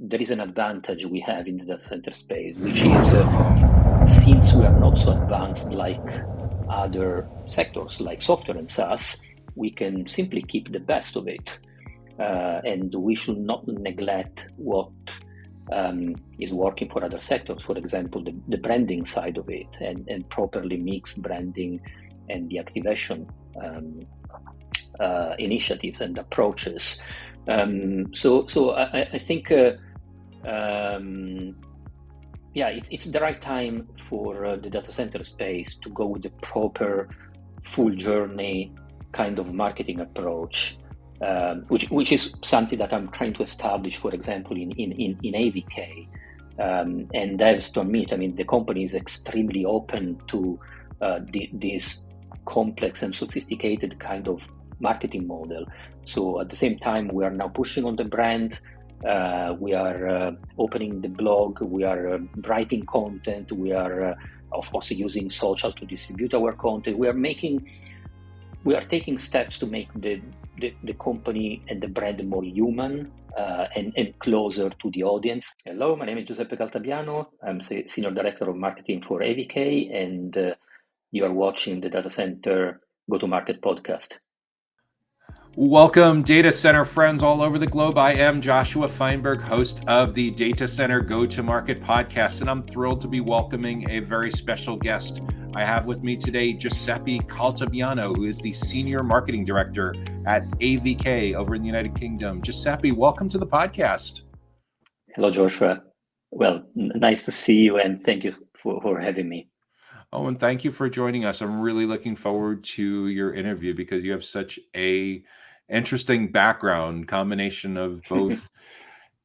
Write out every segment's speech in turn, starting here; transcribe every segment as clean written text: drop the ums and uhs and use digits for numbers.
there is an advantage we have in the data center space, which is since we are not so advanced like other sectors like software and SaaS, we can simply keep the best of it. And we should not neglect what is working for other sectors, for example, the branding side of it, and properly mix branding and the activation initiatives and approaches. So I think it's the right time for the data center space to go with the proper full journey kind of marketing approach, which is something that I'm trying to establish, for example, in AVK. And I have to admit, I mean, the company is extremely open to this complex and sophisticated kind of marketing model. So at the same time, we are now pushing on the brand. We are opening the blog. We are writing content. We are, of course, using social to distribute our content. We are taking steps to make the company and the brand more human and closer to the audience. Hello, my name is Giuseppe Caltabiano. I'm Senior Director of Marketing for AVK, and you are watching the Data Center Go-to-Market podcast. Welcome, data center friends all over the globe. I am Joshua Feinberg, host of the Data Center Go-to-Market podcast, and I'm thrilled to be welcoming a very special guest. I have with me today Giuseppe Caltabiano, who is the Senior Marketing Director at AVK over in the United Kingdom. Giuseppe, welcome to the podcast. Hello, Joshua. Well, nice to see you, and thank you for having me. Oh, and thank you for joining us. I'm really looking forward to your interview because you have such a interesting background, combination of both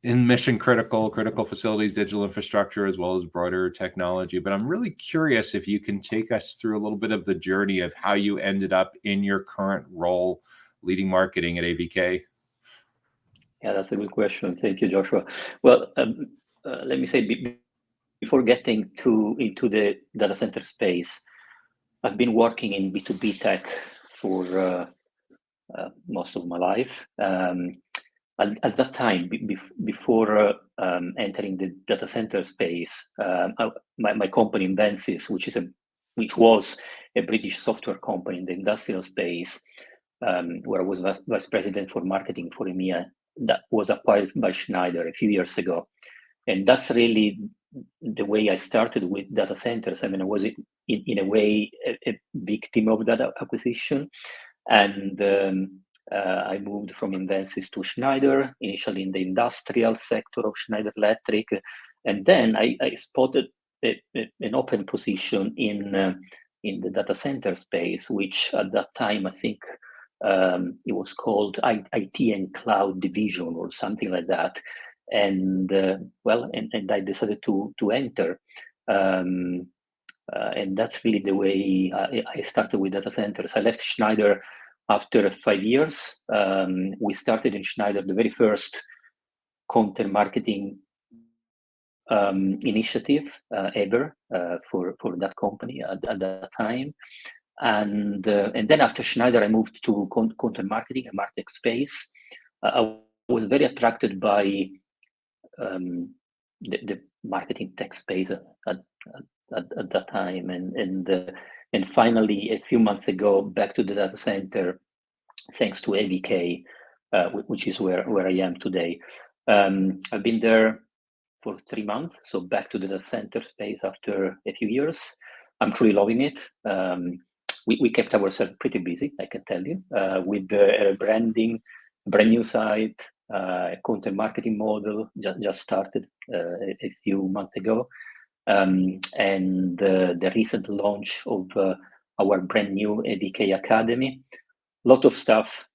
in mission critical facilities, digital infrastructure, as well as broader technology. But I'm really curious if you can take us through a little bit of the journey of how you ended up in your current role leading marketing at AVK. Yeah, that's a good question. Thank you, Joshua. Well, let me say, before getting into the data center space, I've been working in B2B tech for most of my life. At that time, before entering the data center space, my company Invensys, which was a British software company in the industrial space, where I was vice president for marketing for EMEA, that was acquired by Schneider a few years ago, and that's really the way I started with data centers. I mean, I was in a way a victim of that acquisition. And I moved from Invensys to Schneider, initially in the industrial sector of Schneider Electric. And then I spotted an open position in the data center space, which at that time, I think it was called IT and Cloud Division or something like that. And and I decided to enter. And that's really the way I started with data centers. I left Schneider after 5 years. We started in Schneider the very first content marketing initiative ever for that company at that time. And then after Schneider, I moved to content marketing and martech space. I was very attracted by the marketing tech space at that time, and finally a few months ago back to the data center, thanks to AVK, which is where I am today. I've been there for 3 months, so back to the data center space after a few years. I'm truly loving it. We kept ourselves pretty busy, I can tell you, with the branding, brand new site, content marketing model just started a few months ago, and the recent launch of our brand new AVK Academy. A lot of stuff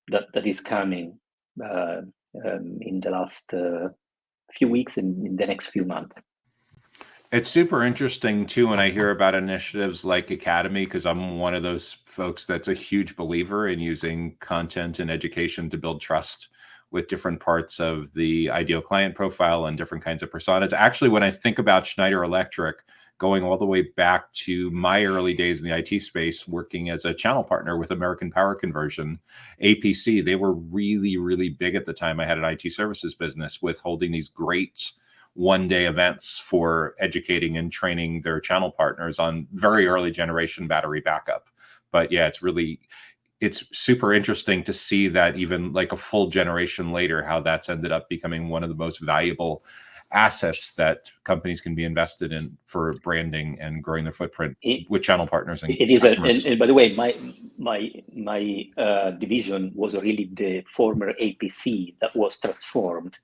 that is coming in the last few weeks and in the next few months. It's super interesting too when I hear about initiatives like Academy, because I'm one of those folks that's a huge believer in using content and education to build trust with different parts of the ideal client profile and different kinds of personas. Actually, when I think about Schneider Electric, going all the way back to my early days in the IT space, working as a channel partner with American Power Conversion, APC. They were really, really big at the time. I had an IT services business with holding these great one-day events for educating and training their channel partners on very early generation battery backup. But yeah, it's super interesting to see that even like a full generation later, how that's ended up becoming one of the most valuable assets that companies can be invested in for branding and growing their footprint with channel partners and it is customers. and by the way, my division was really the former APC that was transformed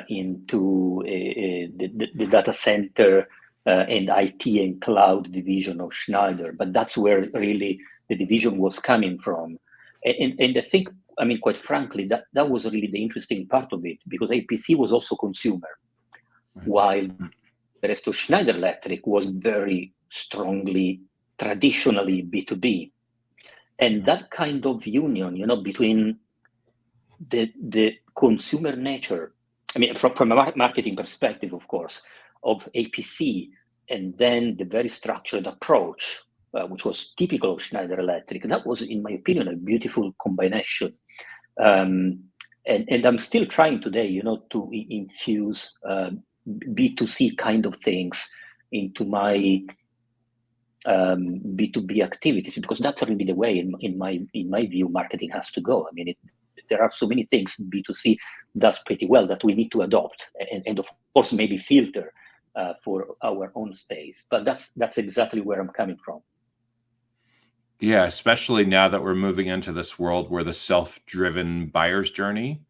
into the data center and IT and cloud division of Schneider. But that's where really the division was coming from. And I think, I mean, quite frankly, that was really the interesting part of it, because APC was also consumer, while the rest of Schneider Electric was very strongly, traditionally B2B. And that kind of union, you know, between the consumer nature, I mean, from a marketing perspective, of course, of APC, and then the very structured approach, which was typical of Schneider Electric, that was, in my opinion, a beautiful combination. And I'm still trying today, you know, to infuse B2C kind of things into my B2B activities, because that's really the way, in my view, marketing has to go. I mean, there are so many things B2C does pretty well that we need to adopt, and of course maybe filter for our own space. But that's exactly where I'm coming from. Yeah, especially now that we're moving into this world where the self-driven buyer's journey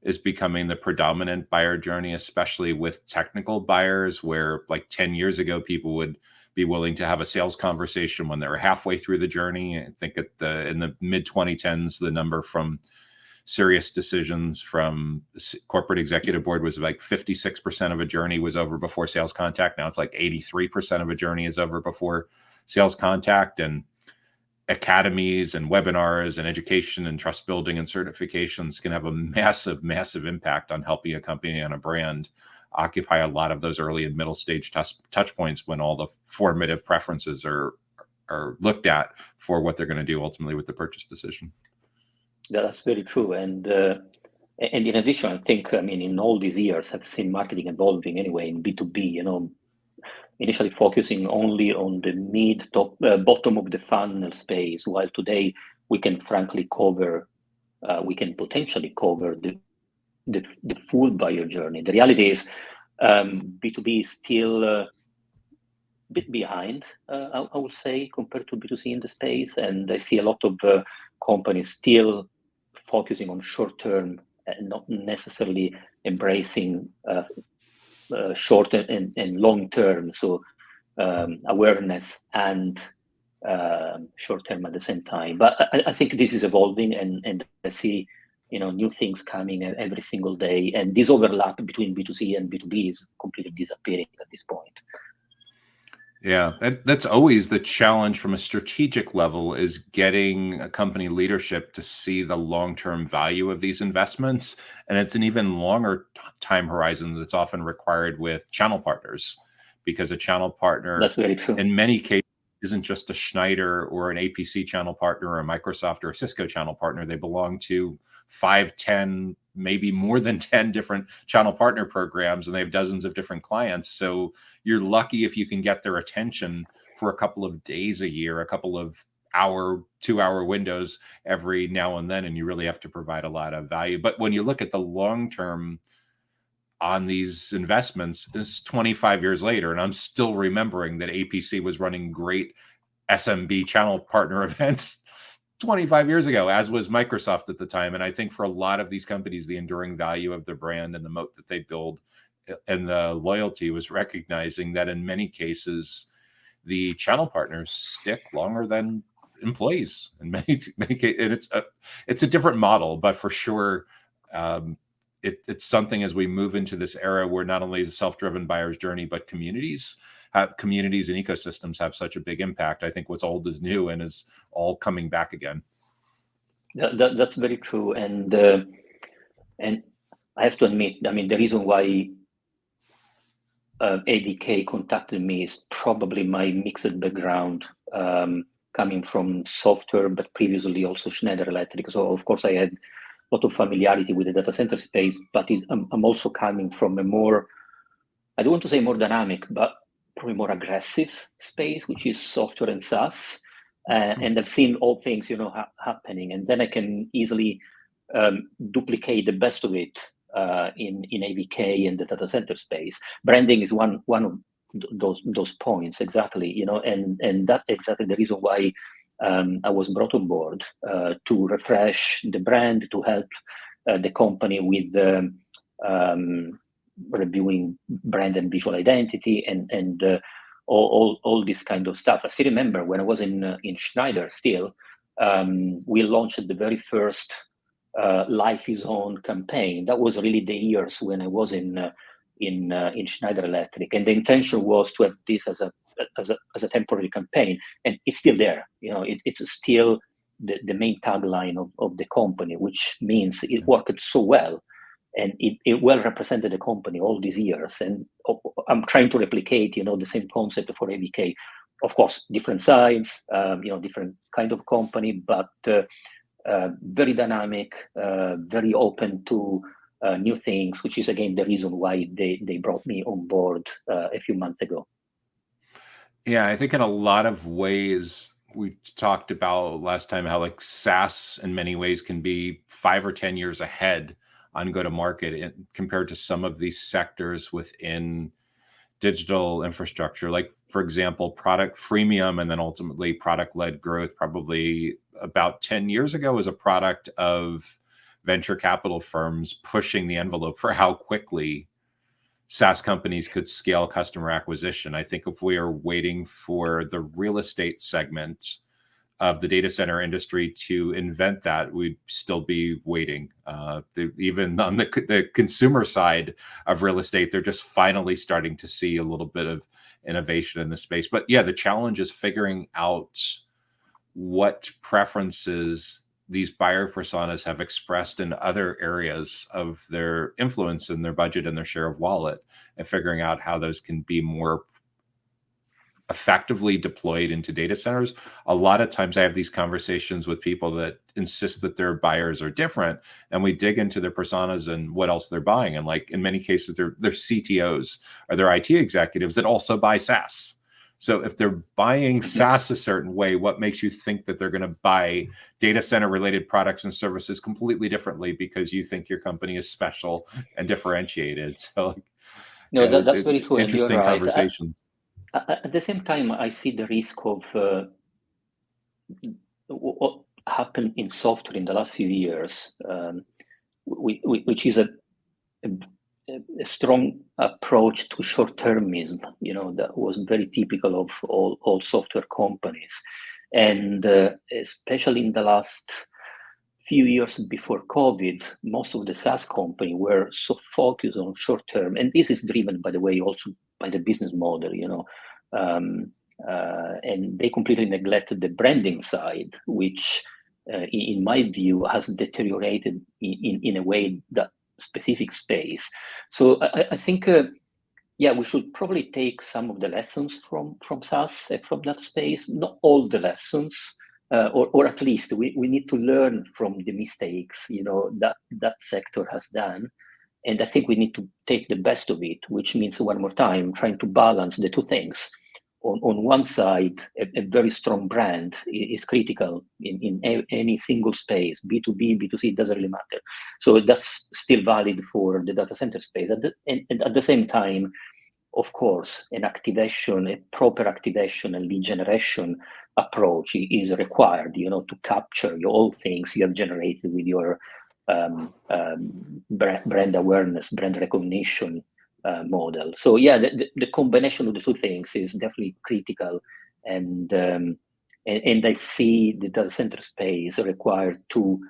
is becoming the predominant buyer journey, especially with technical buyers, where like 10 years ago, people would be willing to have a sales conversation when they were halfway through the journey. I think in the mid 2010s, the number from serious decisions from corporate executive board was like 56% of a journey was over before sales contact. Now it's like 83% of a journey is over before sales contact. And academies and webinars and education and trust building and certifications can have a massive, massive impact on helping a company and a brand occupy a lot of those early and middle stage touch points when all the formative preferences are looked at for what they're going to do ultimately with the purchase decision. That's very true. And in addition, I think, I mean, in all these years, I've seen marketing evolving anyway in B2B, you know, initially focusing only on the bottom of the funnel space, while today we can frankly we can potentially cover the full buyer journey. The reality is B2B is still a bit behind, I would say, compared to B2C in the space. And I see a lot of companies still focusing on short term and not necessarily embracing short and long term, so awareness and short term at the same time. But I think this is evolving, and I see, you know, new things coming every single day, and this overlap between B2C and B2B is completely disappearing at this point. Yeah, that's always the challenge from a strategic level, is getting a company leadership to see the long-term value of these investments. And it's an even longer time horizon that's often required with channel partners, because a channel partner, that's very true, in many cases, isn't just a Schneider or an APC channel partner or a Microsoft or a Cisco channel partner. They belong to 5, 10, maybe more than 10 different channel partner programs, and they have dozens of different clients. So you're lucky if you can get their attention for a couple of days a year, a couple of 2-hour windows every now and then, and you really have to provide a lot of value. But when you look at the long term on these investments, is 25 years later, and I'm still remembering that APC was running great SMB channel partner events 25 years ago, as was Microsoft at the time. And I think for a lot of these companies, the enduring value of their brand and the moat that they build and the loyalty was recognizing that in many cases, the channel partners stick longer than employees in many cases. And it's a different model, but for sure, it's something as we move into this era where not only is a self-driven buyer's journey, but communities and ecosystems have such a big impact. I think what's old is new and is all coming back again. That's very true. And I have to admit, I mean, the reason why AVK contacted me is probably my mixed background, coming from software, but previously also Schneider Electric. So of course I had a lot of familiarity with the data center space, but I'm also coming from a more, I don't want to say more dynamic, but probably more aggressive space, which is software and SaaS. And I've seen all things, happening, and then I can easily duplicate the best of it in AVK and the data center space. Branding is one of those points exactly, and that exactly the reason why I was brought on board to refresh the brand, to help the company with reviewing brand and visual identity and all this kind of stuff. I still remember when I was in Schneider still, we launched the very first Life is On campaign. That was really the years when I was in Schneider Electric, and the intention was to have this as a temporary campaign, and it's still there. It's still the main tagline of the company, which means it worked so well, and it well represented the company all these years. And I'm trying to replicate, the same concept for AVK. Of course, different sides, different kind of company, but very dynamic, very open to new things, which is again the reason why they brought me on board a few months ago. Yeah, I think in a lot of ways we talked about last time how like SaaS in many ways can be 5 or 10 years ahead on go to market compared to some of these sectors within digital infrastructure. Like, for example, product freemium and then ultimately product-led growth probably about 10 years ago was a product of venture capital firms pushing the envelope for how quickly SaaS companies could scale customer acquisition. I think if we are waiting for the real estate segment of the data center industry to invent that, we'd still be waiting. Even on the consumer side of real estate, they're just finally starting to see a little bit of innovation in the space. But yeah, the challenge is figuring out what preferences these buyer personas have expressed in other areas of their influence and their budget and their share of wallet, and figuring out how those can be more effectively deployed into data centers. A lot of times I have these conversations with people that insist that their buyers are different, and we dig into their personas and what else they're buying. And like in many cases, they're CTOs or they're IT executives that also buy SaaS. So if they're buying SaaS a certain way, what makes you think that they're going to buy data center related products and services completely differently because you think your company is special and differentiated? So no, that's very true. Interesting and you're right. conversation. At the same time, I see the risk of what happened in software in the last few years, which is a strong approach to short-termism, that was very typical of all software companies. And especially in the last few years before COVID, most of the SaaS companies were so focused on short-term. And this is driven, by the way, also by the business model, and they completely neglected the branding side, which in my view has deteriorated in a way that specific space. So I think, we should probably take some of the lessons from SaaS, from that space, not all the lessons, or at least we need to learn from the mistakes, that sector has done. And I think we need to take the best of it, which means, one more time, trying to balance the two things. On one side, a very strong brand is critical in any single space, B2B, B2C, it doesn't really matter. So that's still valid for the data center space. And at the same time, of course, a proper activation and lead generation approach is required, to capture all things you have generated with your brand awareness, brand recognition model. So the combination of the two things is definitely critical, and I see the data center space required to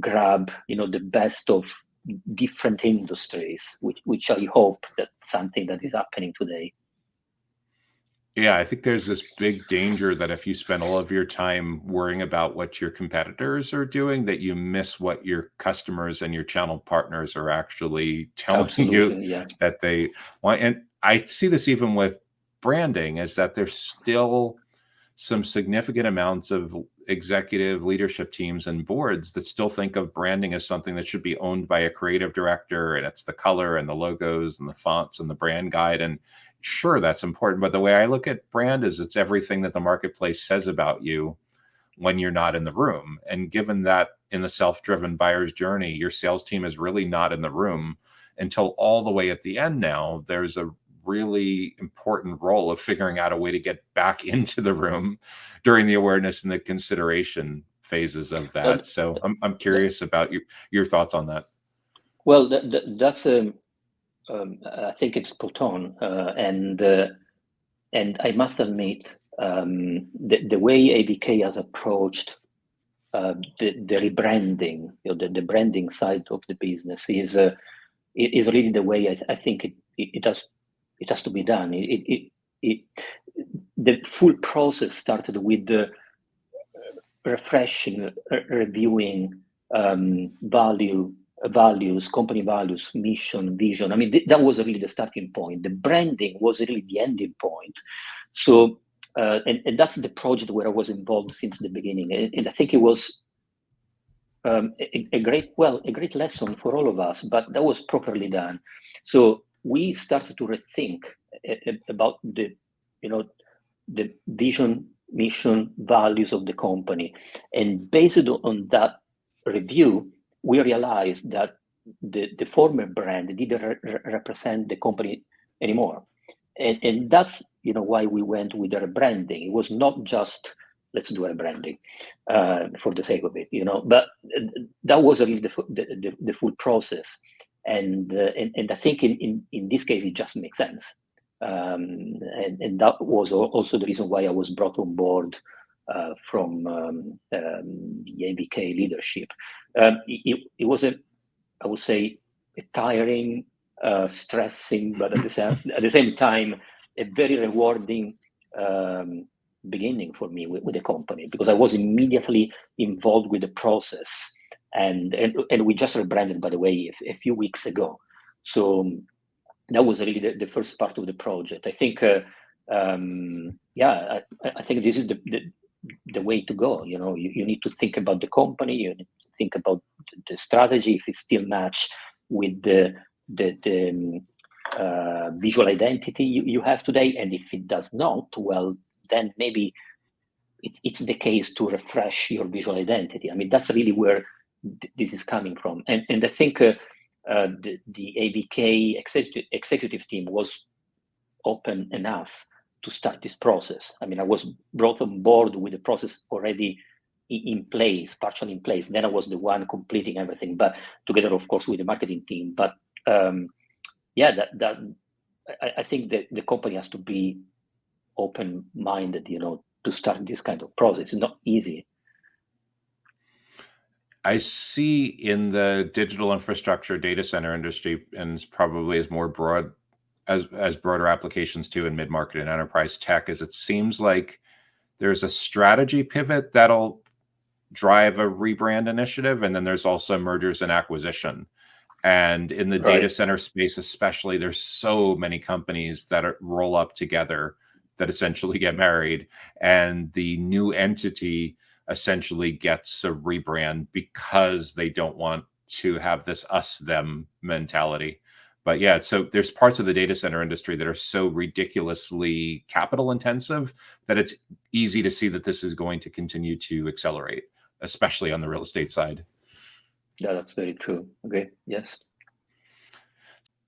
grab the best of different industries, which I hope that's something that is happening today. Yeah, I think there's this big danger that if you spend all of your time worrying about what your competitors are doing, that you miss what your customers and your channel partners are actually telling you that they want. And I see this even with branding, is that there's still some significant amounts of executive leadership teams and boards that still think of branding as something that should be owned by a creative director, and it's the color and the logos and the fonts and the brand guide. And sure, that's important, but the way I look at brand is it's everything that the marketplace says about you when you're not in the room. And given that in the self-driven buyer's journey, your sales team is really not in the room until all the way at the end. Now there's a really important role of figuring out a way to get back into the room during the awareness and the consideration phases of that. So I'm curious about your thoughts on that. Well, that's I think it's spot on, and I must admit, the way AVK has approached the rebranding, the branding side of the business is really the way I think it has to be done. The full process started with the refreshing, reviewing values, company values, mission, vision. I mean, that was really the starting point. The branding was really the ending point. So, and that's the project where I was involved since the beginning. And I think it was a great lesson for all of us, but that was properly done. So we started to rethink about the vision, mission, values of the company. And based on that review, we realized that the former brand didn't represent the company anymore. And that's why we went with the rebranding. It was not just let's do a branding for the sake of it, but that was really the full process. And I think in this case, it just makes sense. And that was also the reason why I was brought on board from the AVK leadership. It was I would say, a tiring, stressing, but at the same time, a very rewarding beginning for me with the company, because I was immediately involved with the process, and we just rebranded, by the way, a few weeks ago. So that was really the first part of the project. I think, I think this is the way to go. You need to think about the company. You need to think about the strategy, if it still match with the visual identity you have today, and if it does not, well, then maybe it's the case to refresh your visual identity. I mean, that's really where this is coming from. And I think the AVK executive team was open enough to start this process. I mean, I was brought on board with the process already in place, partially in place. Then I was the one completing everything, but together, of course, with the marketing team. But I think that the company has to be open-minded, to start this kind of process. It's not easy. I see in the digital infrastructure data center industry, and probably as more broad as broader applications too in mid-market and enterprise tech, is it seems like there's a strategy pivot that'll drive a rebrand initiative, and then there's also mergers and acquisition. And in the data center space especially, there's so many companies that roll up together that essentially get married, and the new entity essentially gets a rebrand because they don't want to have this us-them mentality. But yeah, so there's parts of the data center industry that are so ridiculously capital intensive that it's easy to see that this is going to continue to accelerate, especially on the real estate side. Yeah, that's very true. Okay, yes.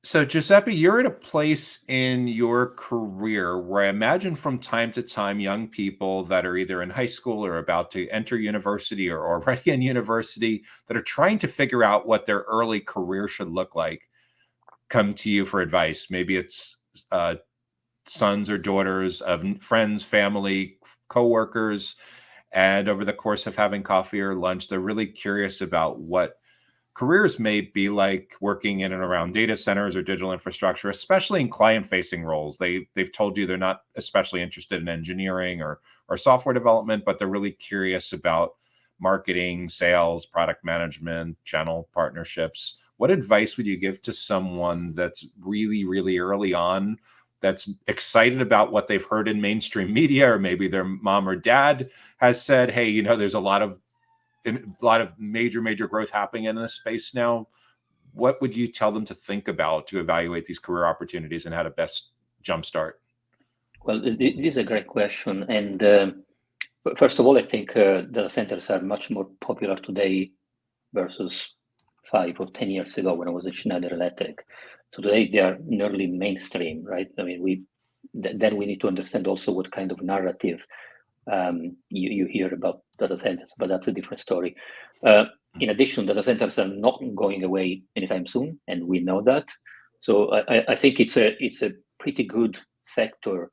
So Giuseppe, you're at a place in your career where I imagine from time to time, young people that are either in high school or about to enter university or already in university that are trying to figure out what their early career should look like come to you for advice. Maybe it's sons or daughters of friends, family, coworkers, and over the course of having coffee or lunch, they're really curious about what careers may be like working in and around data centers or digital infrastructure, especially in client-facing roles. They've told you they're not especially interested in engineering or software development, but they're really curious about marketing, sales, product management, channel partnerships. What advice would you give to someone that's really, really early on that's excited about what they've heard in mainstream media, or maybe their mom or dad has said, hey, you know, there's a lot of major growth happening in this space now. What would you tell them to think about to evaluate these career opportunities and how to best jumpstart? Well, this is a great question. And first of all, I think data centers are much more popular today versus 5 or 10 years ago when I was at Schneider Electric. So today they are nearly mainstream, right? I mean, then we need to understand also what kind of narrative you hear about data centers, but that's a different story. In addition, data centers are not going away anytime soon, and we know that. So I think it's a pretty good sector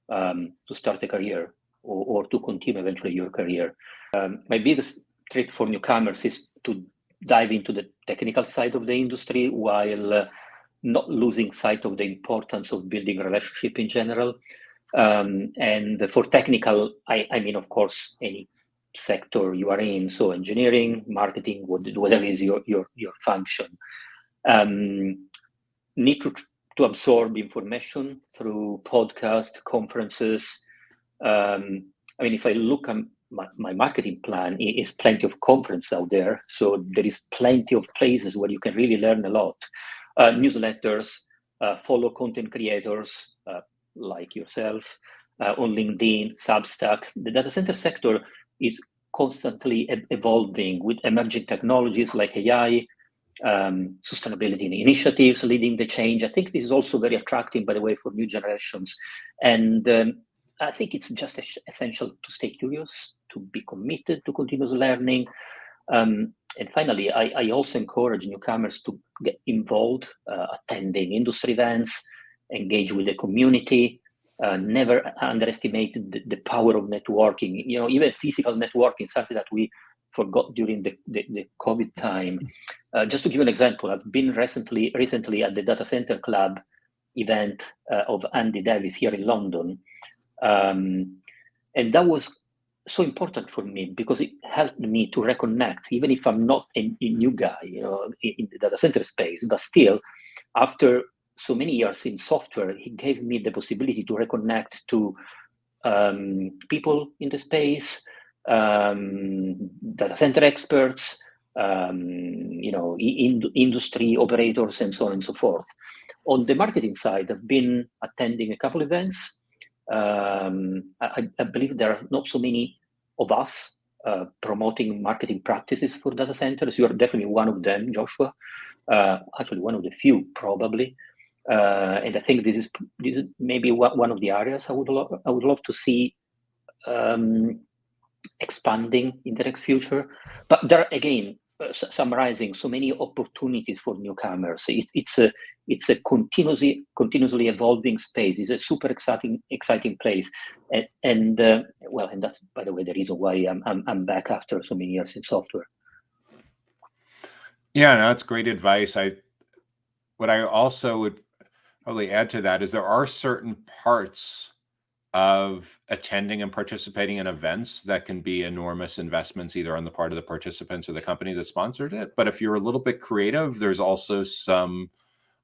to start a career or to continue eventually your career. My biggest trick for newcomers is to dive into the technical side of the industry while not losing sight of the importance of building a relationship in general. And for technical, I mean, of course, any sector you are in, so engineering, marketing, whatever is your function. Need to absorb information through podcasts, conferences. I mean, if I look at my marketing plan, is plenty of conference out there. So there is plenty of places where you can really learn a lot. Newsletters, follow content creators like yourself on LinkedIn, Substack. The data center sector is constantly evolving with emerging technologies like AI, sustainability initiatives leading the change. I think this is also very attractive, by the way, for new generations. And I think it's just essential to stay curious, to be committed to continuous learning. And finally, I also encourage newcomers to get involved, attending industry events, engage with the community. Never underestimate the power of networking. You know, even physical networking, something that we forgot during the COVID time. Just to give you an example, I've been recently at the Data Center Club event of Andy Davis here in London. And that was so important for me because it helped me to reconnect, even if I'm not a new guy, you know, in the data center space, but still, after so many years in software, he gave me the possibility to reconnect to people in the space, data center experts, you know, industry operators, and so on and so forth. On the marketing side, I've been attending a couple events. I believe there are not so many of us promoting marketing practices for data centers. You are definitely one of them, Joshua. Actually, one of the few, probably. And I think this is maybe one of the areas I would love to see expanding in the next future. But there are, again, summarizing, so many opportunities for newcomers. It's a continuously evolving space. It's a super exciting place, and that's, by the way, the reason why I'm back after so many years in software. Yeah, no, that's great advice. What I also would probably add to that is there are certain parts of attending and participating in events that can be enormous investments, either on the part of the participants or the company that sponsored it. But if you're a little bit creative, there's also some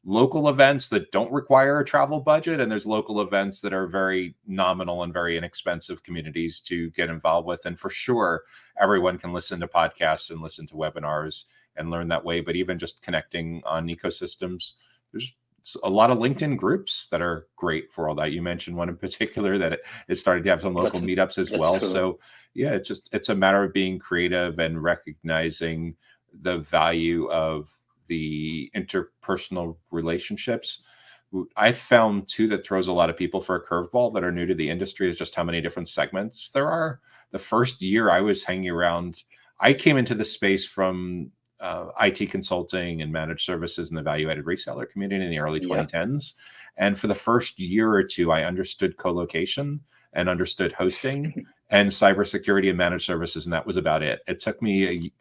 local events that don't require a travel budget, and there's local events that are very nominal and very inexpensive communities to get involved with. And for sure, everyone can listen to podcasts and listen to webinars and learn that way. But even just connecting on ecosystems, there's a lot of LinkedIn groups that are great for all that. You mentioned one in particular that it started to have some local meetups as well. True. So yeah, it's a matter of being creative and recognizing the value of the interpersonal relationships. I found too that throws a lot of people for a curveball that are new to the industry is just how many different segments there are. The first year I was hanging around, I came into the space from IT consulting and managed services in the value-added reseller community in the early 2010s. And for the first year or two, I understood co-location and understood hosting and cybersecurity and managed services, and that was about it. It took me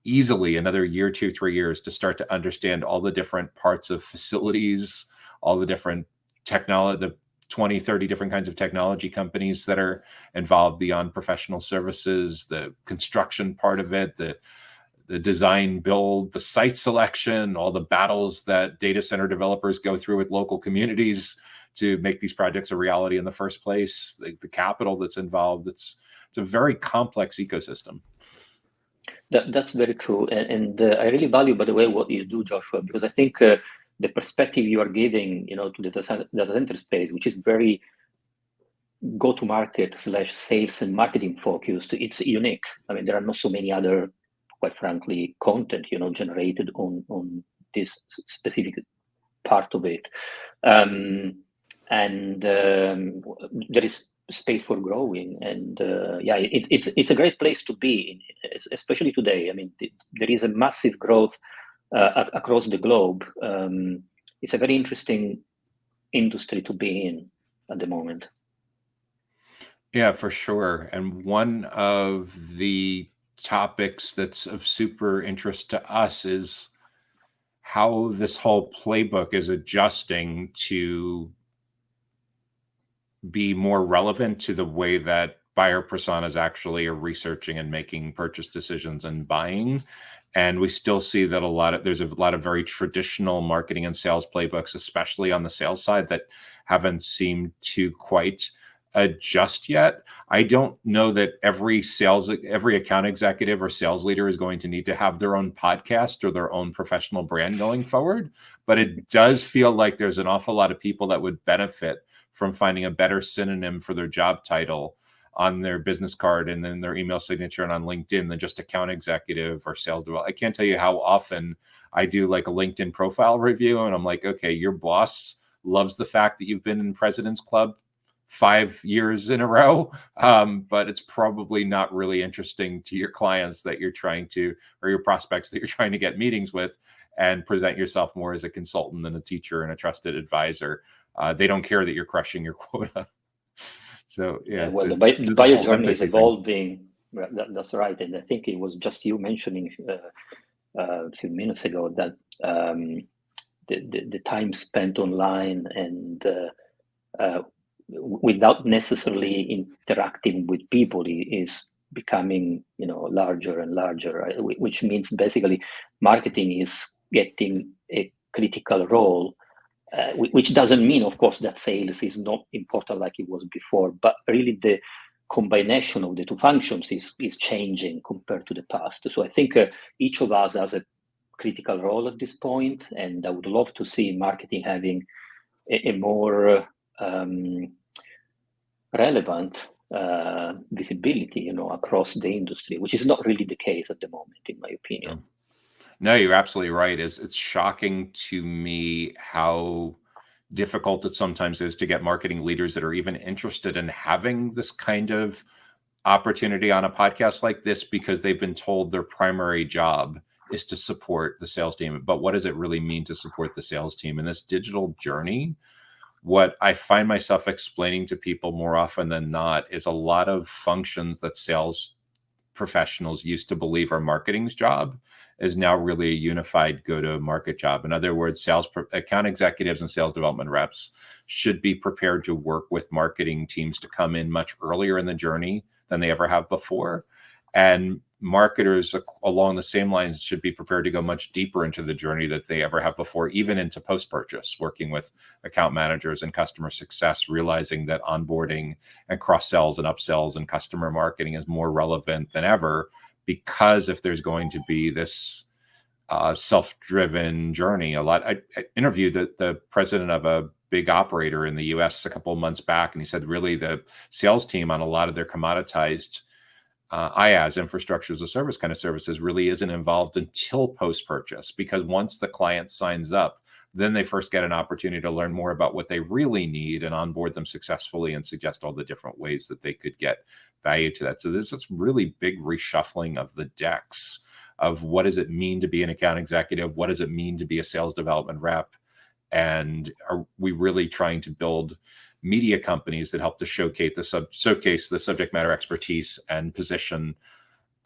easily another year, 2-3 years to start to understand all the different parts of facilities, all the different technology, the 20-30 different kinds of technology companies that are involved beyond professional services, the construction part of it, the the design, build, the site selection, all the battles that data center developers go through with local communities to make these projects a reality in the first place, the capital that's involved. It's a very complex ecosystem. That's very true. And I really value, by the way, what you do, Joshua, because I think the perspective you are giving, to the data center space, which is very go-to-market / sales and marketing focused, it's unique. I mean, there are not so many other, quite frankly, content, generated on this specific part of it. There is space for growing, and it's a great place to be in, especially today. I mean, there is a massive growth across the globe. It's a very interesting industry to be in at the moment. Yeah, for sure. And one of the topics that's of super interest to us is how this whole playbook is adjusting to be more relevant to the way that buyer personas actually are researching and making purchase decisions and buying. And we still see that there's a lot of very traditional marketing and sales playbooks, especially on the sales side, that haven't seemed to quite adjust yet. I don't know that every account executive or sales leader is going to need to have their own podcast or their own professional brand going forward, but it does feel like there's an awful lot of people that would benefit from finding a better synonym for their job title on their business card and then their email signature and on LinkedIn than just account executive or sales development. I can't tell you how often I do like a LinkedIn profile review and I'm like, okay, your boss loves the fact that you've been in President's Club 5 years in a row, but it's probably not really interesting to your clients that you're trying to, or your prospects that you're trying to get meetings with, and present yourself more as a consultant than a teacher and a trusted advisor. They don't care that you're crushing your quota. So well, the buyer journey is evolving. That's right, and I think it was just you mentioning a few minutes ago that the time spent online and without necessarily interacting with people is becoming larger and larger, which means basically marketing is getting a critical role, which doesn't mean, of course, that sales is not important like it was before, but really the combination of the two functions is changing compared to the past. So I think each of us has a critical role at this point, and I would love to see marketing having a more relevant visibility, across the industry, which is not really the case at the moment, in my opinion. No, you're absolutely right. It's shocking to me how difficult it sometimes is to get marketing leaders that are even interested in having this kind of opportunity on a podcast like this, because they've been told their primary job is to support the sales team. But what does it really mean to support the sales team in this digital journey? What I find myself explaining to people more often than not is a lot of functions that sales professionals used to believe are marketing's job is now really a unified go-to-market job. In other words, account executives and sales development reps should be prepared to work with marketing teams to come in much earlier in the journey than they ever have before. And marketers along the same lines should be prepared to go much deeper into the journey that they ever have before, even into post-purchase, working with account managers and customer success, realizing that onboarding and cross-sells and upsells and customer marketing is more relevant than ever, because if there's going to be this self-driven journey, I interviewed the president of a big operator in the US a couple of months back, and he said really the sales team on a lot of their commoditized IaaS, infrastructure as a service kind of services, really isn't involved until post-purchase, because once the client signs up, then they first get an opportunity to learn more about what they really need and onboard them successfully and suggest all the different ways that they could get value to that. So there's this really big reshuffling of the decks of what does it mean to be an account executive? What does it mean to be a sales development rep? And are we really trying to build media companies that help to showcase the subject matter expertise and position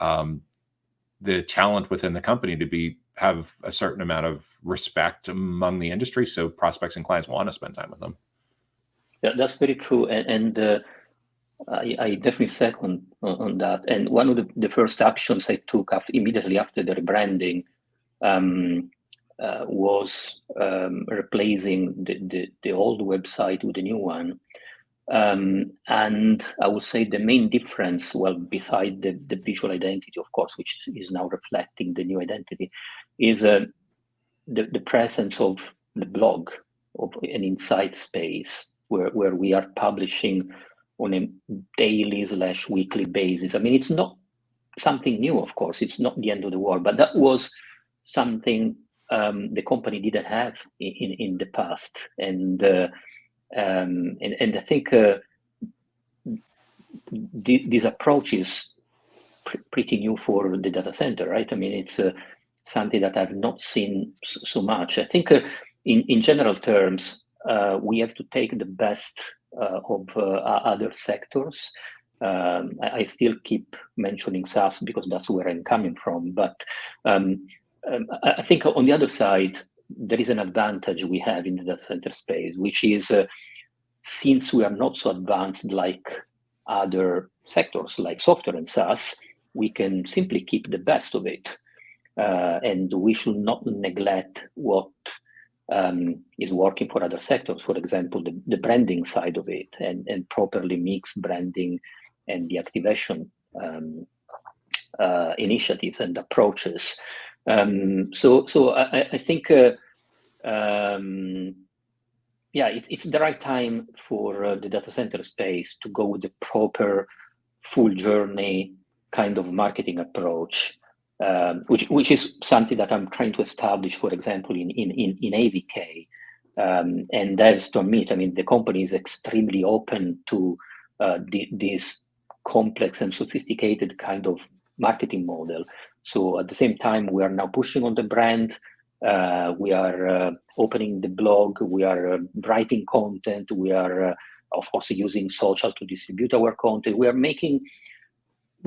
the talent within the company to have a certain amount of respect among the industry, so prospects and clients want to spend time with them? Yeah, that's very true. And I definitely second on that. And one of the first actions I took immediately after the rebranding was replacing the old website with a new one. And I would say the main difference, well, beside the visual identity, of course, which is now reflecting the new identity, is the presence of the blog, of an insight space where we are publishing on a daily/weekly basis. I mean, it's not something new, of course. It's not the end of the world, but that was something the company didn't have in the past, and I think this approach is pretty new for the data center, right? I mean, it's something that I've not seen so much. I think in general terms, we have to take the best of other sectors. I still keep mentioning SaaS because that's where I'm coming from. But I think on the other side, there is an advantage we have in the data center space, which is since we are not so advanced like other sectors like software and SaaS, we can simply keep the best of it. And we should not neglect what is working for other sectors. For example, the branding side of it, and properly mix branding and the activation initiatives and approaches. So I think it's the right time for the data center space to go with the proper full journey kind of marketing approach, which is something that I'm trying to establish, for example, in AVK. And I have to admit, I mean, the company is extremely open to this complex and sophisticated kind of marketing model. So at the same time, we are now pushing on the brand. We are opening the blog. We are writing content. We are, of course, using social to distribute our content. We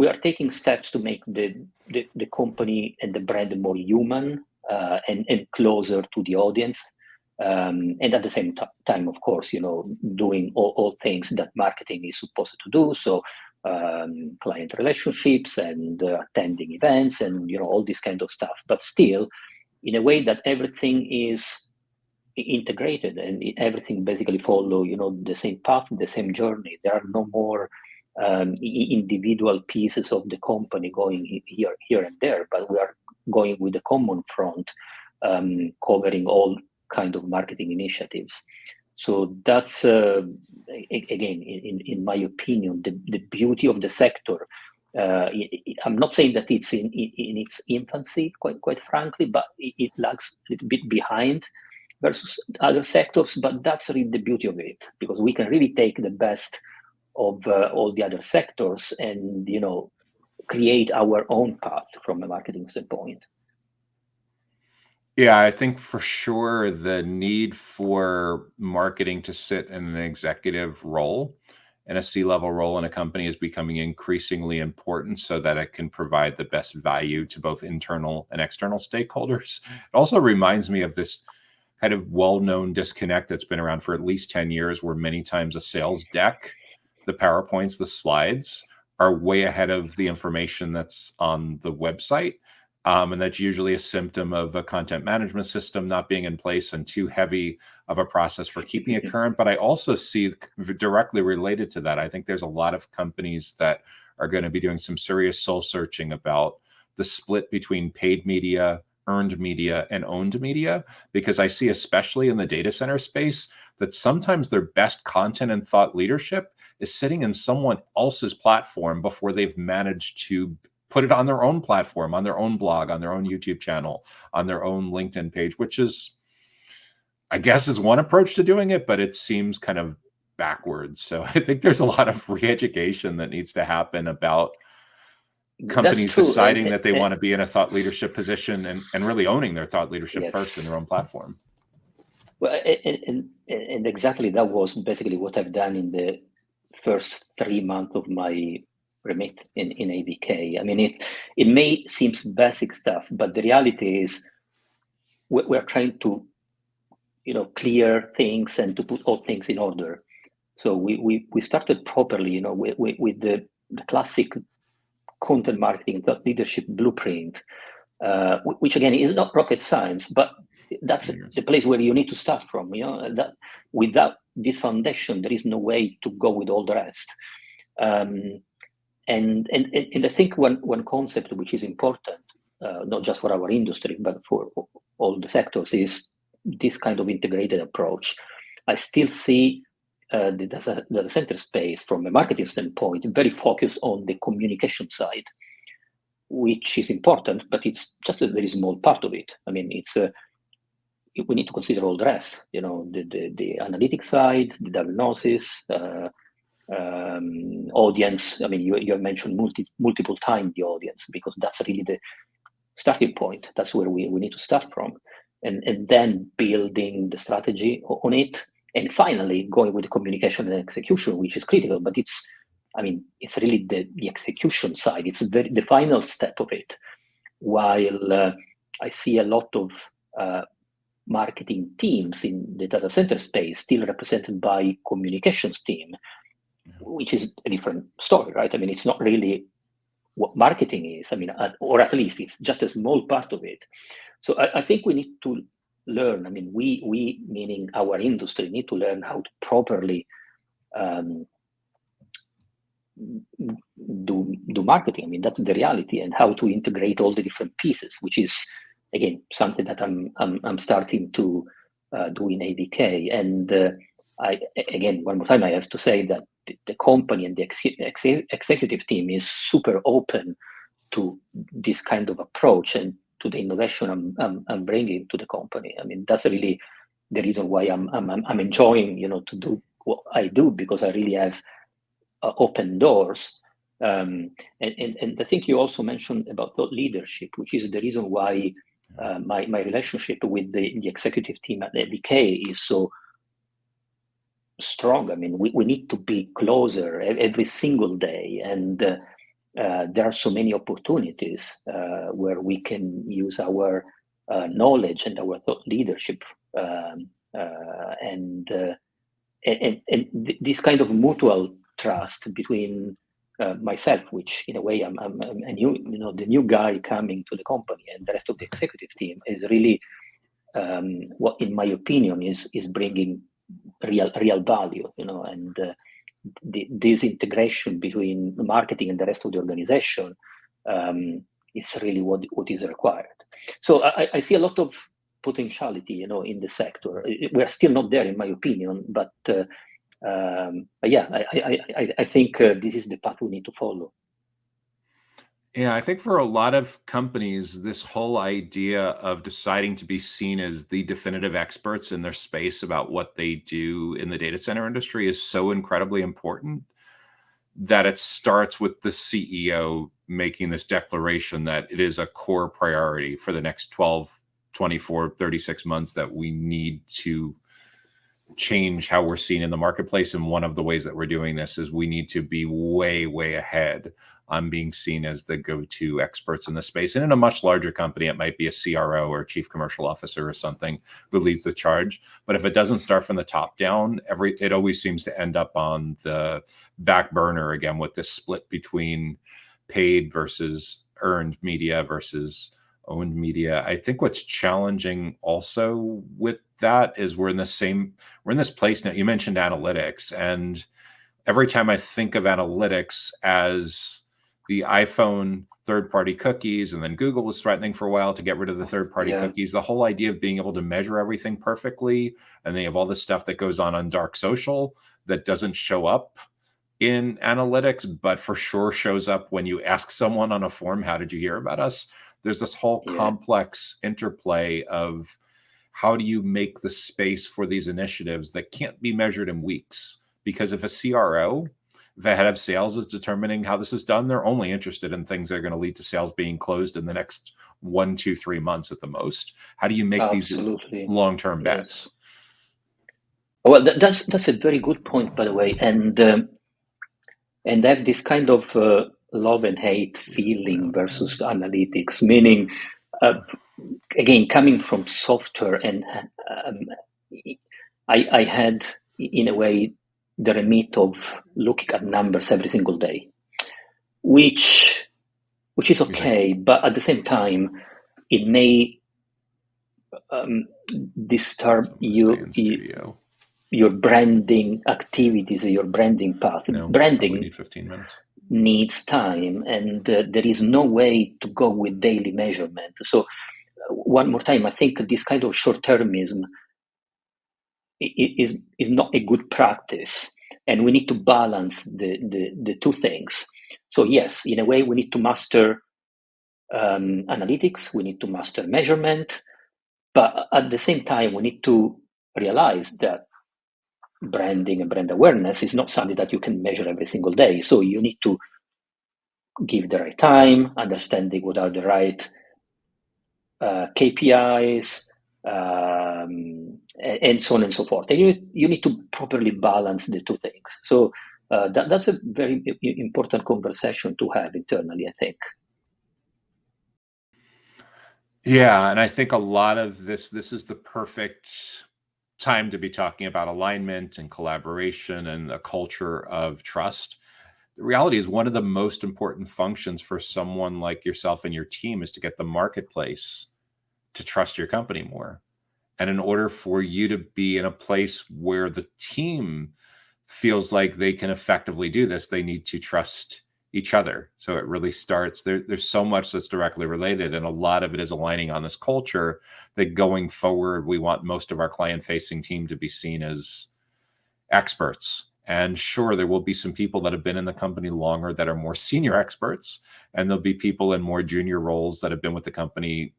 are taking steps to make the company and the brand more human and closer to the audience. And at the same time, of course, doing all things that marketing is supposed to do. So client relationships and attending events and all this kind of stuff. But still, in a way that everything is integrated and everything basically follow the same path, the same journey. There are no more individual pieces of the company going here and there, but we are going with a common front, covering all kind of marketing initiatives. So that's again, in my opinion, the beauty of the sector. I'm not saying that it's in its infancy, quite frankly, but it lags a little bit behind versus other sectors. But that's really the beauty of it, because we can really take the best of all the other sectors and create our own path from a marketing standpoint. Yeah, I think for sure the need for marketing to sit in an executive role and a C-level role in a company is becoming increasingly important so that it can provide the best value to both internal and external stakeholders. It also reminds me of this kind of well-known disconnect that's been around for at least 10 years, where many times a sales deck, the PowerPoints, the slides are way ahead of the information that's on the website. And that's usually a symptom of a content management system not being in place and too heavy of a process for keeping it current. But I also see directly related to that, I think there's a lot of companies that are going to be doing some serious soul searching about the split between paid media, earned media, and owned media, because I see, especially in the data center space, that sometimes their best content and thought leadership is sitting in someone else's platform before they've managed to put it on their own platform, on their own blog, on their own YouTube channel, on their own LinkedIn page, which is, I guess, is one approach to doing it, but it seems kind of backwards. So I think there's a lot of re-education that needs to happen about companies deciding that they want to be in a thought leadership position and really owning their thought leadership first in their own platform. Well, and exactly that was basically what I've done in the first 3 months of my remit in AVK. I mean, it may seem basic stuff, but the reality is we're trying to clear things and to put all things in order. So we started properly, with the classic content marketing thought leadership blueprint, which again is not rocket science, but that's the place where you need to start from. That without this foundation, there is no way to go with all the rest. And I think one concept which is important, not just for our industry, but for all the sectors, is this kind of integrated approach. I still see the data center space from a marketing standpoint very focused on the communication side, which is important, but it's just a very small part of it. I mean, we need to consider all the rest. The analytics side, the diagnosis, audience. I mean, you have mentioned multiple times the audience, because that's really the starting point. That's where we need to start from, and then building the strategy on it, and finally going with the communication and execution, which is critical. But it's really the execution side. It's the final step of it. While I see a lot of marketing teams in the data center space still represented by communications team, which is a different story, right? I mean, it's not really what marketing is. I mean, or at least it's just a small part of it. So I think we need to learn. I mean, we meaning our industry need to learn how to properly do marketing. I mean, that's the reality, and how to integrate all the different pieces, which is again something that I'm starting to do in AVK. And again, one more time, I have to say that the company and the executive team is super open to this kind of approach and to the innovation I'm bringing to the company. I mean, that's really the reason why I'm enjoying, to do what I do, because I really have open doors. And I think you also mentioned about thought leadership, which is the reason why my relationship with the executive team at AVK is so strong. I mean, we need to be closer every single day, and there are so many opportunities where we can use our knowledge and our thought leadership, and this kind of mutual trust between myself, which in a way I'm a new, the new guy coming to the company, and the rest of the executive team, is really what, in my opinion, is bringing real value, and this integration between marketing and the rest of the organization is really what is required. So I see a lot of potentiality, in the sector. We're still not there, in my opinion, but yeah, I think this is the path we need to follow. Yeah, I think for a lot of companies, this whole idea of deciding to be seen as the definitive experts in their space about what they do in the data center industry is so incredibly important that it starts with the CEO making this declaration that it is a core priority for the next 12, 24, 36 months, that we need to change how we're seen in the marketplace. And one of the ways that we're doing this is we need to be way, way ahead on being seen as the go-to experts in the space. And in a much larger company, it might be a CRO or a chief commercial officer or something who leads the charge. But if it doesn't start from the top down, it always seems to end up on the back burner again, with this split between paid versus earned media versus owned media. I think what's challenging also with that is we're in this place now. You mentioned analytics, and every time I think of analytics as the iPhone third-party cookies, and then Google was threatening for a while to get rid of the third-party cookies, the whole idea of being able to measure everything perfectly, and then you have all this stuff that goes on dark social that doesn't show up in analytics, but for sure shows up when you ask someone on a form, how did you hear about us? There's this whole complex interplay of how do you make the space for these initiatives that can't be measured in weeks? Because if a CRO, the head of sales, is determining how this is done, they're only interested in things that are going to lead to sales being closed in the next 1, 2, 3 months at the most. How do you make these long-term bets? Well, that's a very good point, by the way, and I have this kind of love and hate feeling versus analytics, meaning again, coming from software, and I had, in a way, the remit of looking at numbers every single day, which is okay, but at the same time, it may disturb your branding activities, your branding path. No, branding need 15 minutes. Needs time, and there is no way to go with daily measurement. So one more time, I think this kind of short-termism is not a good practice, and we need to balance the two things. So yes, in a way, we need to master analytics, we need to master measurement, but at the same time, we need to realize that branding and brand awareness is not something that you can measure every single day. So you need to give the right time, understanding what are the right KPIs, and so on and so forth. And you need to properly balance the two things. So that's a very important conversation to have internally, I think. Yeah, and I think a lot of this is the perfect time to be talking about alignment and collaboration and a culture of trust. The reality is one of the most important functions for someone like yourself and your team is to get the marketplace to trust your company more. And in order for you to be in a place where the team feels like they can effectively do this, they need to trust each other. So it really starts there's so much that's directly related, and a lot of it is aligning on this culture that going forward, we want most of our client-facing team to be seen as experts. And sure, there will be some people that have been in the company longer that are more senior experts, and there'll be people in more junior roles that have been with the company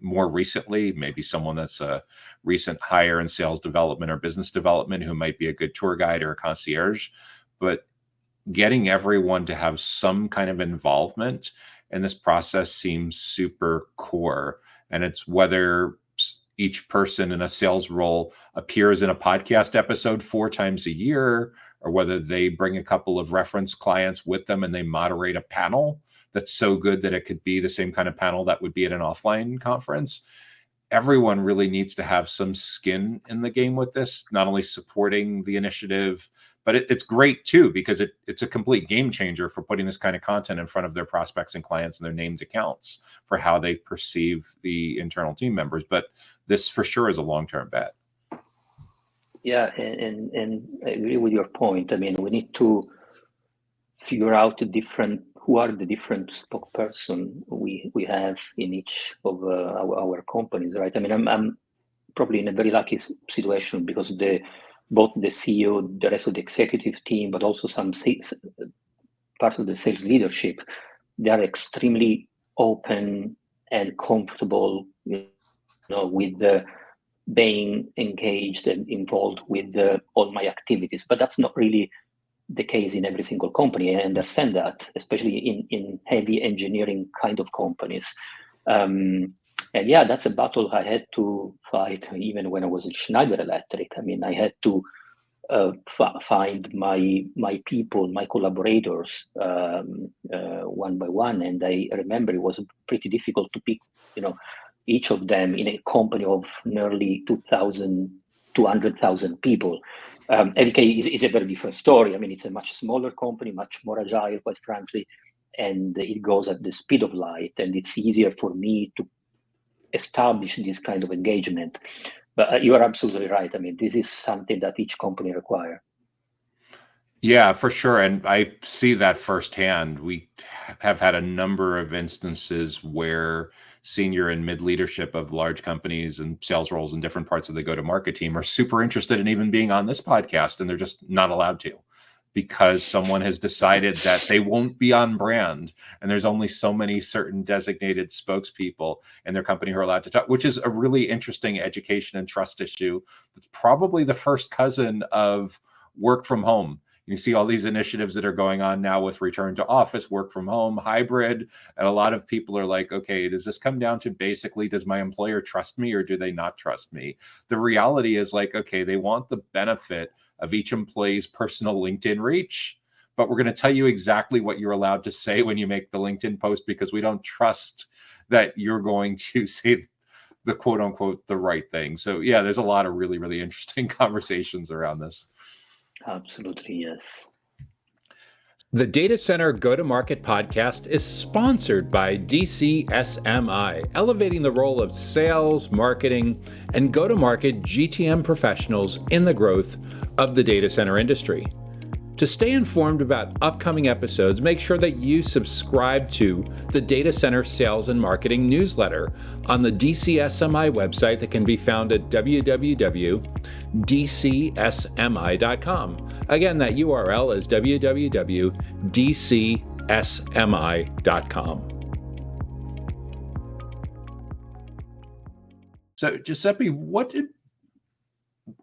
more recently, maybe someone that's a recent hire in sales development or business development who might be a good tour guide or a concierge. But getting everyone to have some kind of involvement in this process seems super core. And it's whether each person in a sales role appears in a podcast episode 4 times a year, or whether they bring a couple of reference clients with them and they moderate a panel that's so good that it could be the same kind of panel that would be at an offline conference. Everyone really needs to have some skin in the game with this, not only supporting the initiative, but it's great too, because it's a complete game changer for putting this kind of content in front of their prospects and clients and their named accounts for how they perceive the internal team members. But this for sure is a long-term bet. Yeah, and I agree with your point. I mean, we need to figure out who are the different spokesperson we have in each of our companies, right? I mean, I'm probably in a very lucky situation because both the CEO, the rest of the executive team, but also some part of the sales leadership, they are extremely open and comfortable, with being engaged and involved with all my activities. But that's not really the case in every single company. I understand that, especially in heavy engineering kind of companies. And yeah, that's a battle I had to fight even when I was at Schneider Electric. I mean, I had to find my people, my collaborators, one by one. And I remember it was pretty difficult to pick, each of them in a company of nearly 200,000 people. AVK is a very different story. I mean, it's a much smaller company, much more agile, quite frankly, and it goes at the speed of light, and it's easier for me to establish this kind of engagement. But you are absolutely right. I mean, this is something that each company requires. Yeah, for sure. And I see that firsthand. We have had a number of instances where senior and mid leadership of large companies and sales roles in different parts of the go-to-market team are super interested in even being on this podcast, and they're just not allowed to because someone has decided that they won't be on brand, and there's only so many certain designated spokespeople in their company who are allowed to talk, which is a really interesting education and trust issue. It's probably the first cousin of work from home. You see all these initiatives that are going on now with return to office, work from home, hybrid. And a lot of people are like, okay, does this come down to basically, does my employer trust me or do they not trust me? The reality is like, okay, they want the benefit of each employee's personal LinkedIn reach, but we're going to tell you exactly what you're allowed to say when you make the LinkedIn post because we don't trust that you're going to say the quote unquote, the right thing. So yeah, there's a lot of really, really interesting conversations around this. Absolutely, yes. The Data Center Go-to-Market podcast is sponsored by DCSMI, elevating the role of sales, marketing, and go-to-market GTM professionals in the growth of the data center industry. To stay informed about upcoming episodes, make sure that you subscribe to the Data Center Sales and Marketing newsletter on the DCSMI website that can be found at www.dcsmi.com. Again, that URL is www.dcsmi.com. So, Giuseppe,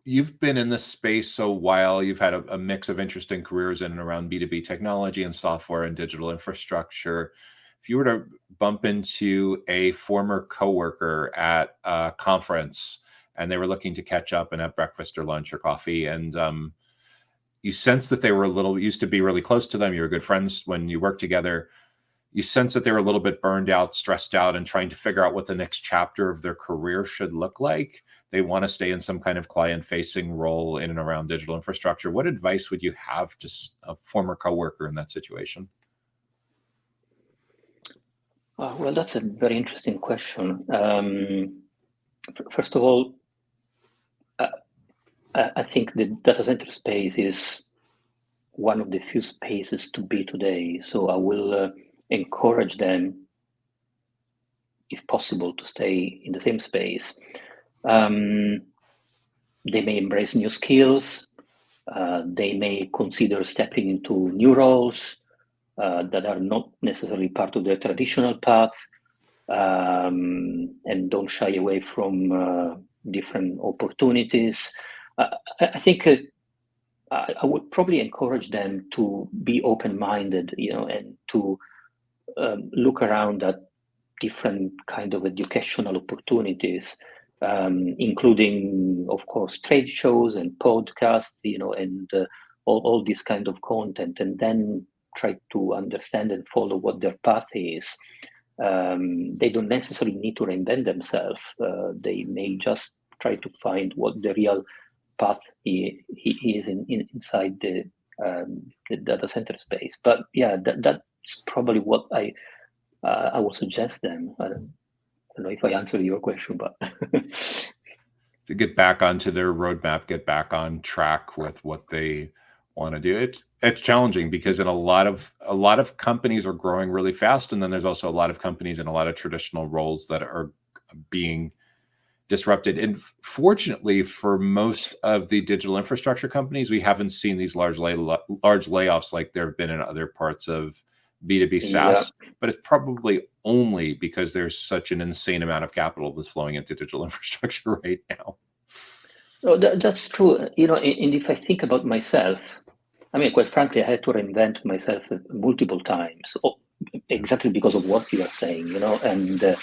you've been in this space a while. You've had a mix of interesting careers in and around B2B technology and software and digital infrastructure. If you were to bump into a former coworker at a conference and they were looking to catch up and have breakfast or lunch or coffee, and you sense that they were used to be really close to them, you were good friends when you worked together, you sense that they were a little bit burned out, stressed out, and trying to figure out what the next chapter of their career should look like. They want to stay in some kind of client-facing role in and around digital infrastructure. What advice would you have to a former coworker in that situation? Well, that's a very interesting question. First of all, I think the data center space is one of the few spaces to be today. So I will encourage them, if possible, to stay in the same space. They may embrace new skills. They may consider stepping into new roles that are not necessarily part of their traditional path, and don't shy away from different opportunities. I think I would probably encourage them to be open-minded, and to look around at different kind of educational opportunities, including, of course, trade shows and podcasts, and all this kind of content, and then try to understand and follow what their path is. They don't necessarily need to reinvent themselves. They may just try to find what the real path he is inside the data center space. But yeah, that's probably what I would suggest them. I don't know if I answered your question, but to get back onto their roadmap, get back on track with what they want to do. It's challenging because in a lot of companies are growing really fast, and then there's also a lot of companies in a lot of traditional roles that are being disrupted. And fortunately, for most of the digital infrastructure companies, we haven't seen these large layoffs like there have been in other parts of B2B SaaS, but it's probably only because there's such an insane amount of capital that's flowing into digital infrastructure right now. No, that's true. And if I think about myself, I mean, quite frankly, I had to reinvent myself multiple times, exactly because of what you are saying, and the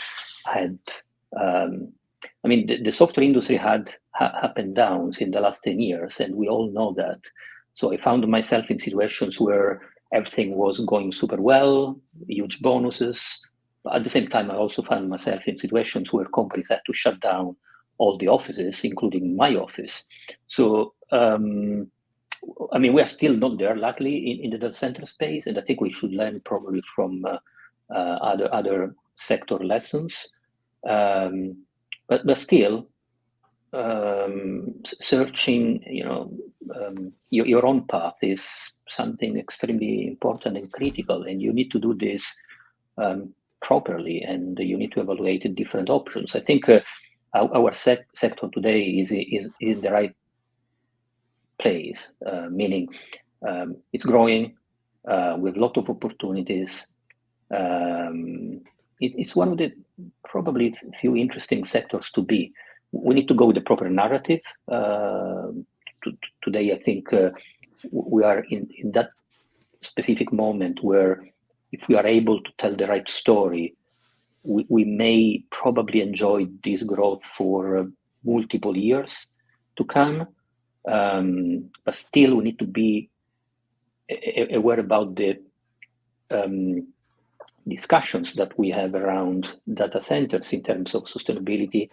software industry had up and downs in the last 10 years, and we all know that. So I found myself in situations where everything was going super well, huge bonuses. But at the same time, I also found myself in situations where companies had to shut down all the offices, including my office. So, we are still not there, luckily, in the data center space, and I think we should learn probably from other sector lessons. But still, searching, your own path is something extremely important and critical, and you need to do this properly, and you need to evaluate different options. I think our sector today is the right place, meaning it's growing with a lot of opportunities. It's one of the probably few interesting sectors to be. We need to go with the proper narrative. Today, I think we are in that specific moment where if we are able to tell the right story, we may probably enjoy this growth for multiple years to come. But still, we need to be aware about the discussions that we have around data centers in terms of sustainability,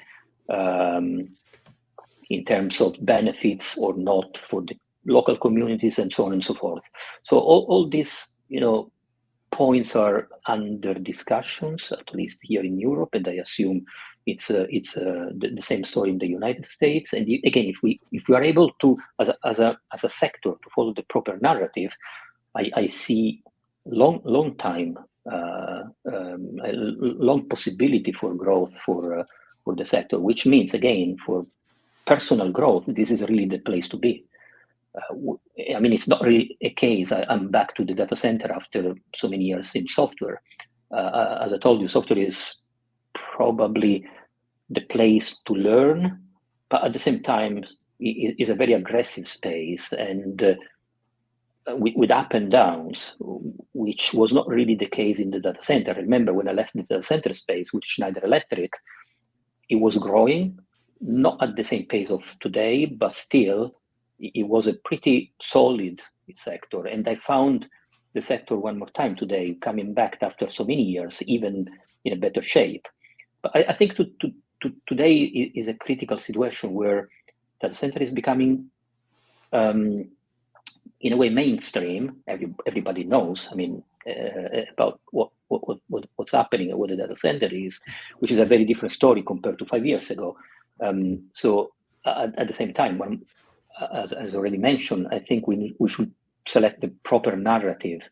in terms of benefits or not for the local communities, and so on and so forth. So all these, points are under discussions, at least here in Europe, and I assume it's the same story in the United States. And again, if we are able to, as a sector, to follow the proper narrative, I see long time, a long possibility for growth for the sector, which means, again, for personal growth, this is really the place to be. I mean, it's not really a case. I'm back to the data center after so many years in software. As I told you, software is probably the place to learn, but at the same time, it is a very aggressive space, and with up and downs, which was not really the case in the data center. I remember when I left the data center space with Schneider Electric, it was growing, not at the same pace of today, but still, it was a pretty solid sector. And I found the sector one more time today, coming back after so many years, even in a better shape. But I think today is a critical situation where data center is becoming, in a way, mainstream. Everybody knows, I mean, about what's happening and what the data center is, which is a very different story compared to 5 years ago. So at the same time, as already mentioned, I think we should select the proper narrative,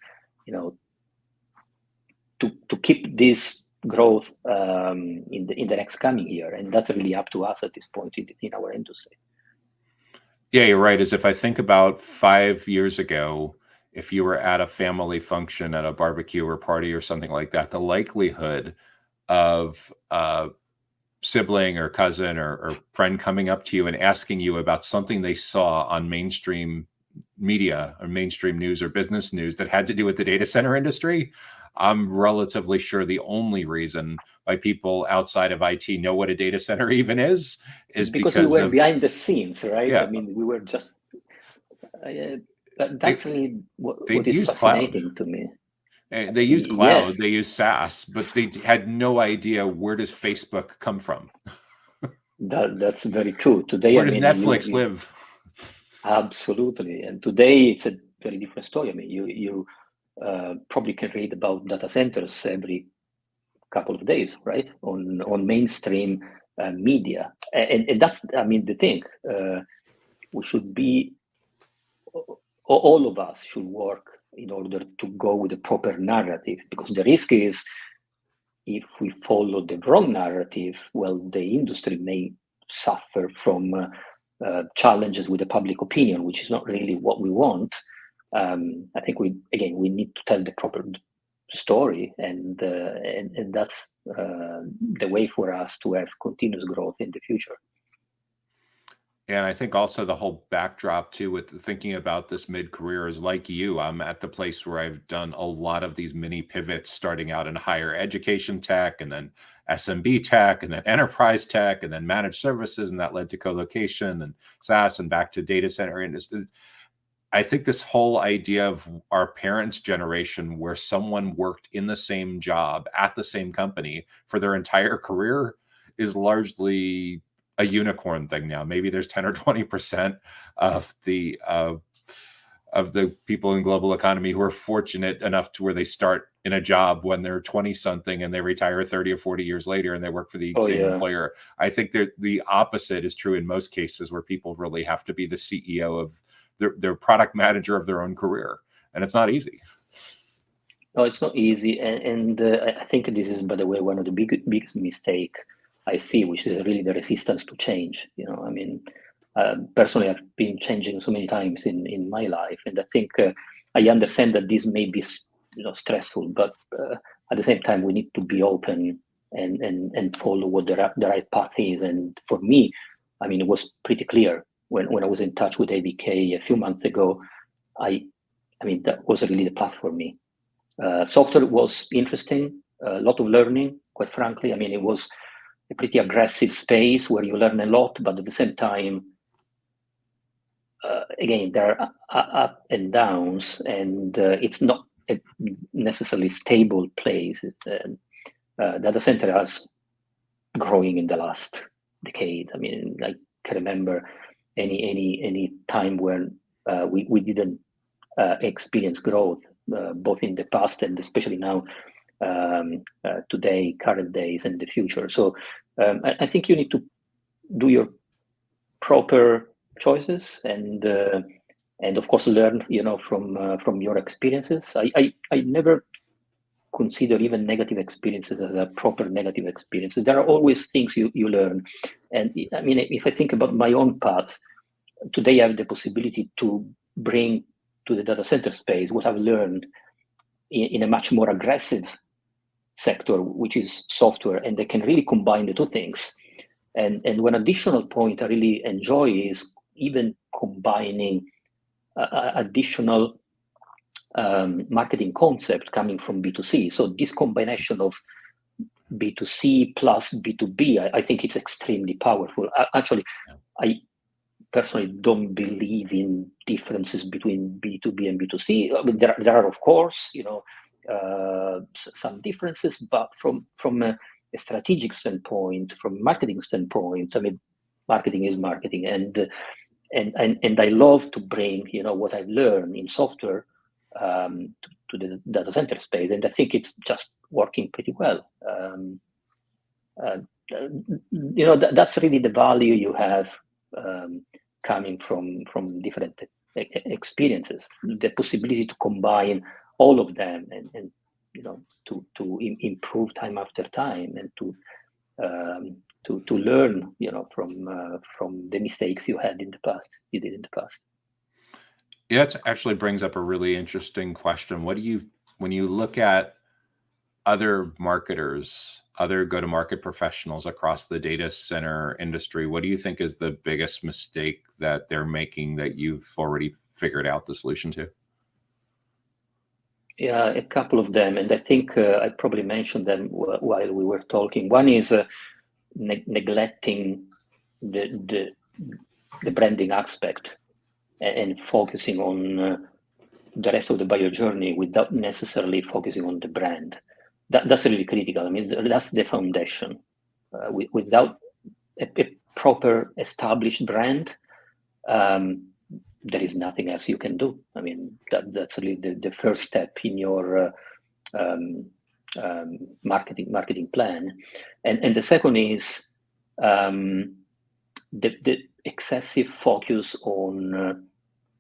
to keep this growth in the next coming year, and that's really up to us at this point in our industry. Yeah, you're right. As if I think about 5 years ago, if you were at a family function, at a barbecue or party or something like that, the likelihood of sibling or cousin or friend coming up to you and asking you about something they saw on mainstream media or mainstream news or business news that had to do with the data center industry, I'm relatively sure the only reason why people outside of IT know what a data center even is because we were behind the scenes, right? Yeah. I mean, we were just. That's really what is fascinating to me. They use cloud, Yes. They use SaaS, but they had no idea, where does Facebook come from? That's very true. Today, where does Netflix live? Absolutely. And today it's a very different story. I mean, you probably can read about data centers every couple of days, right? On mainstream media. And that's, I mean, the thing. We should be, all of us should work in order to go with the proper narrative, because the risk is, if we follow the wrong narrative, well, the industry may suffer from challenges with the public opinion, which is not really what we want. I think we need to tell the proper story, and that's the way for us to have continuous growth in the future. And I think also the whole backdrop too, with thinking about this mid-career, is like you, I'm at the place where I've done a lot of these mini pivots, starting out in higher education tech, and then SMB tech, and then enterprise tech, and then managed services, and that led to co-location and SaaS, and back to data center industry. I think this whole idea of our parents' generation, where someone worked in the same job at the same company for their entire career, is largely a unicorn thing now. Maybe there's 10 or 20% of the people in global economy who are fortunate enough to where they start in a job when they're 20 something and they retire 30 or 40 years later and they work for the same employer. I think that the opposite is true in most cases, where people really have to be the CEO of their product manager of their own career, and it's not easy. No, it's not easy, and I think this is, by the way, one of the biggest mistake I see, which is really the resistance to change. I mean, personally, I've been changing so many times in my life, and I think I understand that this may be, stressful, but at the same time, we need to be open and follow what the right path is. And for me, I mean, it was pretty clear when I was in touch with AVK a few months ago. I mean, that was really the path for me. Software was interesting, a lot of learning, quite frankly. I mean, it was a pretty aggressive space where you learn a lot, but at the same time, again, there are up and downs, and it's not a necessarily stable place. Data center has growing in the last decade. I mean, I can remember any time when we didn't experience growth both in the past and especially now, today, current days, and the future. So I think you need to do your proper choices and of course learn, from your experiences. I never consider even negative experiences as a proper negative experience. There are always things you learn. And I mean, if I think about my own path, today I have the possibility to bring to the data center space what I've learned in a much more aggressive sector, which is software, and they can really combine the two things. And one additional point I really enjoy is even combining additional marketing concept coming from B2C. So this combination of B2C plus B2B, I think it's extremely powerful. Actually, I personally don't believe in differences between B2B and B2C. I mean, there are of course, some differences, but from a strategic standpoint, from a marketing standpoint, I mean, marketing is marketing, and I love to bring what I've learned in software to the data center space, and I think it's just working pretty well. That's really the value you have coming from different experiences, the possibility to combine all of them and to improve time after time, and to learn from the mistakes you did in the past. Yeah, it actually brings up a really interesting question. When you look at other marketers, other go-to-market professionals across the data center industry, what do you think is the biggest mistake that they're making that you've already figured out the solution to? Yeah, a couple of them, and I think I probably mentioned them while we were talking. One is neglecting the branding aspect and focusing on the rest of the buyer journey without necessarily focusing on the brand. That's really critical. I mean, that's the foundation. Without a proper established brand, there is nothing else you can do. I mean, that's really the first step in your marketing plan. And the second is the excessive focus on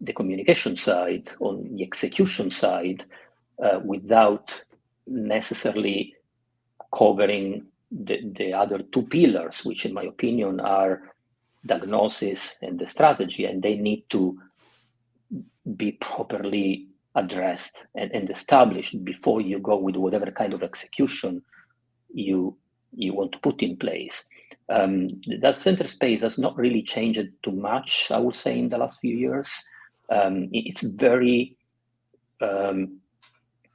the communication side, on the execution side, without necessarily covering the other two pillars, which in my opinion are diagnosis and the strategy, and they need to be properly addressed and established before you go with whatever kind of execution you want to put in place. The data center space has not really changed too much, I would say, in the last few years. It's very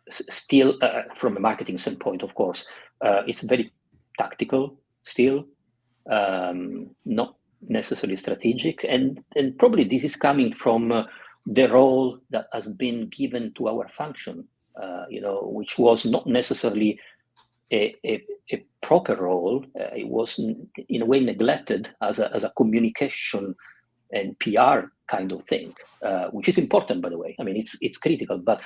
still, from a marketing standpoint, of course, it's very tactical still, not necessarily strategic, and probably this is coming from the role that has been given to our function, which was not necessarily a proper role. It was in a way neglected as a communication and PR kind of thing, which is important, by the way. I mean, it's critical, but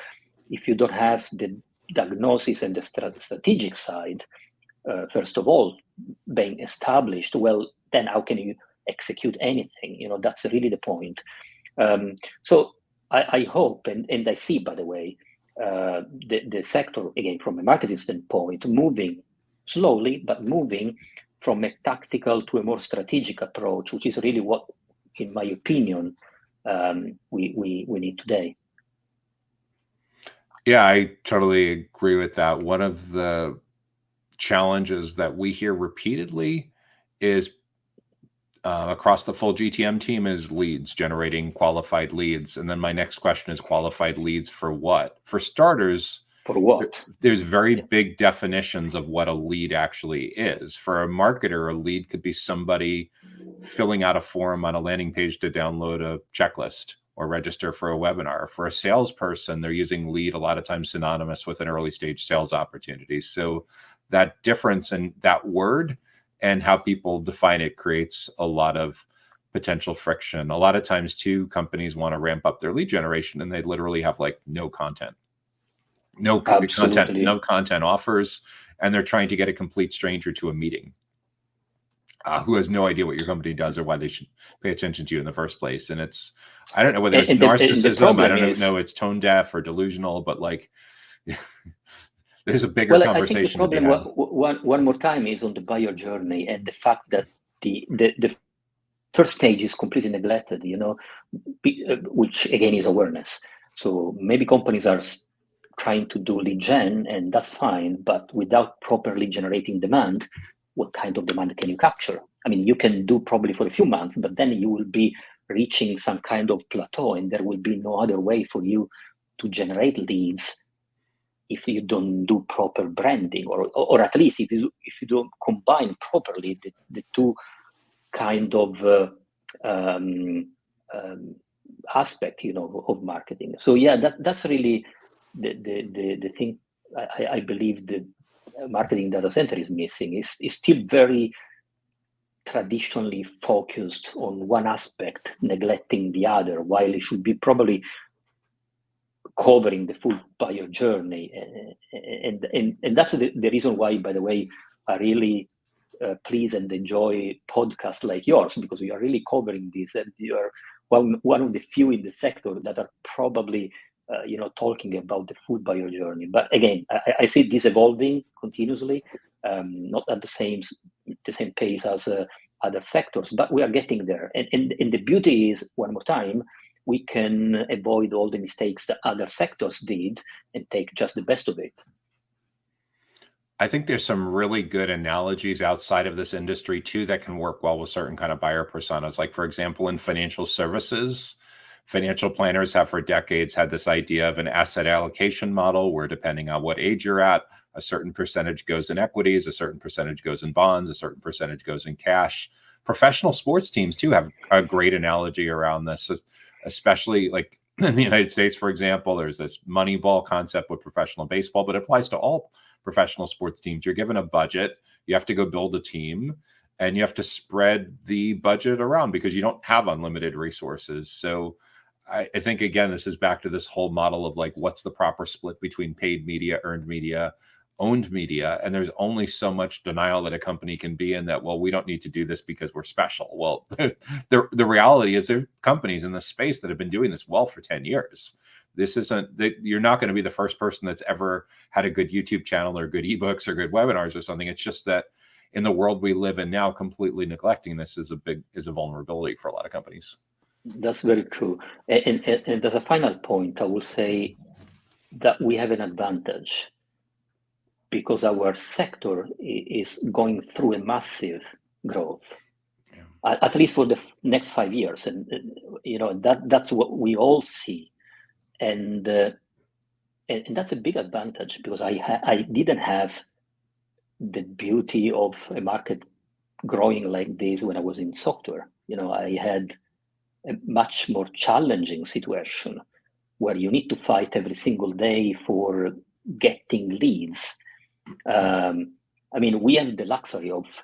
if you don't have the diagnosis and the strategic side, first of all, being established, well, then how can you execute anything? That's really the point. So I hope, and I see, by the way, the sector, again, from a marketing standpoint, moving slowly, but moving from a tactical to a more strategic approach, which is really what, in my opinion, we need today. Yeah, I totally agree with that. One of the challenges that we hear repeatedly is across the full GTM team is leads, generating qualified leads. And then my next question is qualified leads for what? For starters, for what? There's very big definitions of what a lead actually is. For a marketer, a lead could be somebody filling out a form on a landing page to download a checklist or register for a webinar. For a salesperson, they're using lead a lot of times synonymous with an early stage sales opportunity. So that difference in that word and how people define it creates a lot of potential friction. A lot of times too, companies want to ramp up their lead generation and they literally have like no content, no content offers, and they're trying to get a complete stranger to a meeting who has no idea what your company does or why they should pay attention to you in the first place. And it's, I don't know whether it's narcissism, I don't know it's tone deaf or delusional, but like there's a bigger conversation. I think the problem one more time is on the buyer journey and the fact that the first stage is completely neglected, which again is awareness. So maybe companies are trying to do lead gen, and that's fine, but without properly generating demand, what kind of demand can you capture? I mean, you can do probably for a few months, but then you will be reaching some kind of plateau, and there will be no other way for you to generate leads if you don't do proper branding, or at least if you don't combine properly the two kind of aspect, of marketing. So yeah, that's really the thing. I believe the marketing data center is missing. Is still very traditionally focused on one aspect, neglecting the other, while it should be probably covering the full buyer journey. And that's the reason why, by the way, I really please and enjoy podcasts like yours, because we are really covering this, and you are one of the few in the sector that are probably talking about the full buyer journey. But again, I see this evolving continuously, not at the same pace as other sectors, but we are getting there. And the beauty is, one more time, we can avoid all the mistakes that other sectors did and take just the best of it. I think there's some really good analogies outside of this industry too that can work well with certain kind of buyer personas. Like, for example, in financial services, financial planners have for decades had this idea of an asset allocation model where, depending on what age you're at, a certain percentage goes in equities, a certain percentage goes in bonds, a certain percentage goes in cash. Professional sports teams too have a great analogy around this, especially like in the United States, for example. There's this Moneyball concept with professional baseball, but it applies to all professional sports teams. You're given a budget, you have to go build a team, and you have to spread the budget around because you don't have unlimited resources. So I think, again, this is back to this whole model of like, what's the proper split between paid media, earned media, owned media? And there's only so much denial that a company can be in that, well, we don't need to do this because we're special. Well, the reality is there are companies in this space that have been doing this well for 10 years. This isn't, you're not going to be the first person that's ever had a good YouTube channel or good ebooks or good webinars or something. It's just that in the world we live in now, completely neglecting this is a vulnerability for a lot of companies. That's very true. And as a final point, I will say that we have an advantage because our sector is going through a massive growth, at least for the next 5 years. And that's what we all see. And that's a big advantage because I didn't have the beauty of a market growing like this when I was in software. I had a much more challenging situation where you need to fight every single day for getting leads. I mean, we have the luxury of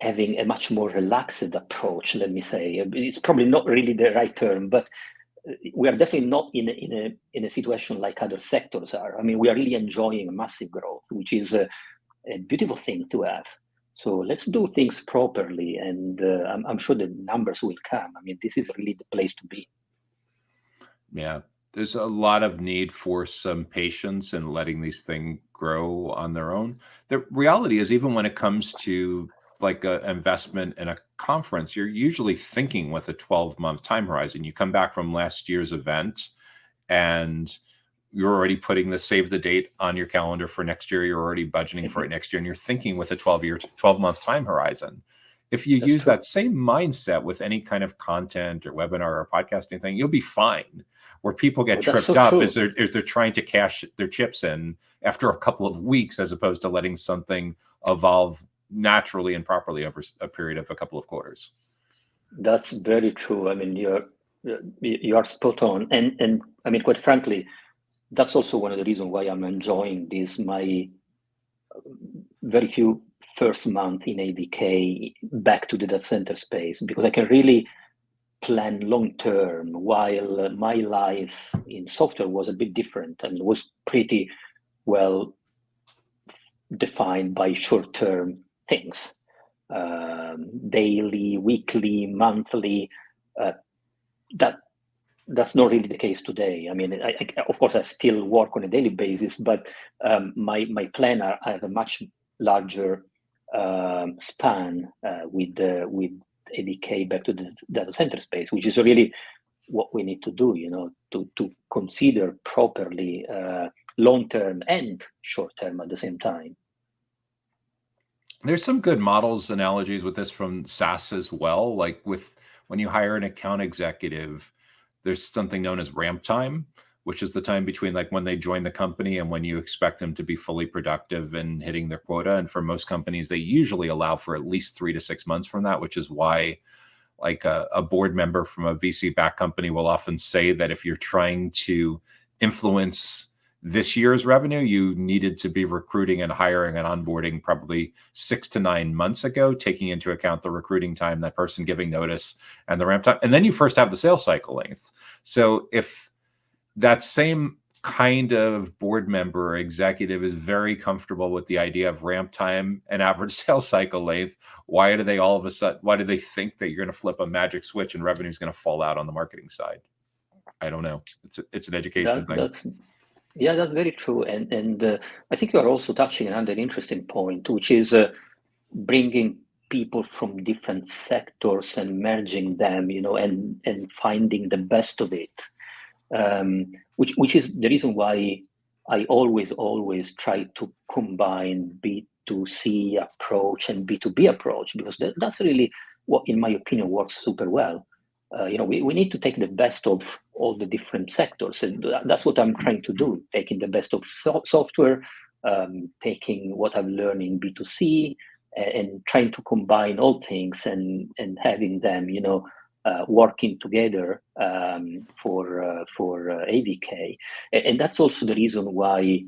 having a much more relaxed approach, let me say. It's probably not really the right term, but we are definitely not in a situation like other sectors are. I mean, we are really enjoying massive growth, which is a beautiful thing to have. So let's do things properly, and I'm sure the numbers will come. I mean, this is really the place to be. Yeah, there's a lot of need for some patience and letting these things grow on their own. The reality is, even when it comes to like an investment in a conference, you're usually thinking with a 12-month time horizon. You come back from last year's event and you're already putting the save the date on your calendar for next year. You're already budgeting for it next year, and you're thinking with a 12-month time horizon. If you use that same mindset with any kind of content or webinar or podcasting thing, you'll be fine. Where people get tripped up is they're trying to cash their chips in after a couple of weeks, as opposed to letting something evolve naturally and properly over a period of a couple of quarters. That's very true. I mean, you are spot on, and I mean, quite frankly, that's also one of the reasons why I'm enjoying this, my very few first month in AVK back to the data center space, because I can really plan long term, while my life in software was a bit different and was pretty well defined by short term things, daily, weekly, monthly. That's not really the case today. I mean, I of course I still work on a daily basis, but my plan, I have a much larger span with AVK back to the data center space, which is really what we need to do, to consider properly long term and short term at the same time. There's some good models, analogies with this from SaaS as well. Like when you hire an account executive, there's something known as ramp time, which is the time between like when they join the company and when you expect them to be fully productive and hitting their quota. And for most companies, they usually allow for at least 3 to 6 months from that, which is why like a board member from a VC-backed company will often say that if you're trying to influence this year's revenue, you needed to be recruiting and hiring and onboarding probably 6 to 9 months ago, taking into account the recruiting time, that person giving notice, and the ramp time. And then you first have the sales cycle length. So if that same kind of board member or executive is very comfortable with the idea of ramp time and average sales cycle length, why do they all of a sudden, why do they think that you're going to flip a magic switch and revenue is going to fall out on the marketing side? I don't know. It's an education thing. Yeah, that's very true. And I think you are also touching on an interesting point, which is bringing people from different sectors and merging them, and finding the best of it, which is the reason why I always try to combine B2C approach and B2B approach, because that's really what, in my opinion, works super well. We need to take the best of all the different sectors, and that's what I'm trying to do, taking the best of software, taking what I've learned in B2C, and trying to combine all things and having them, working together for AVK. And that's also the reason why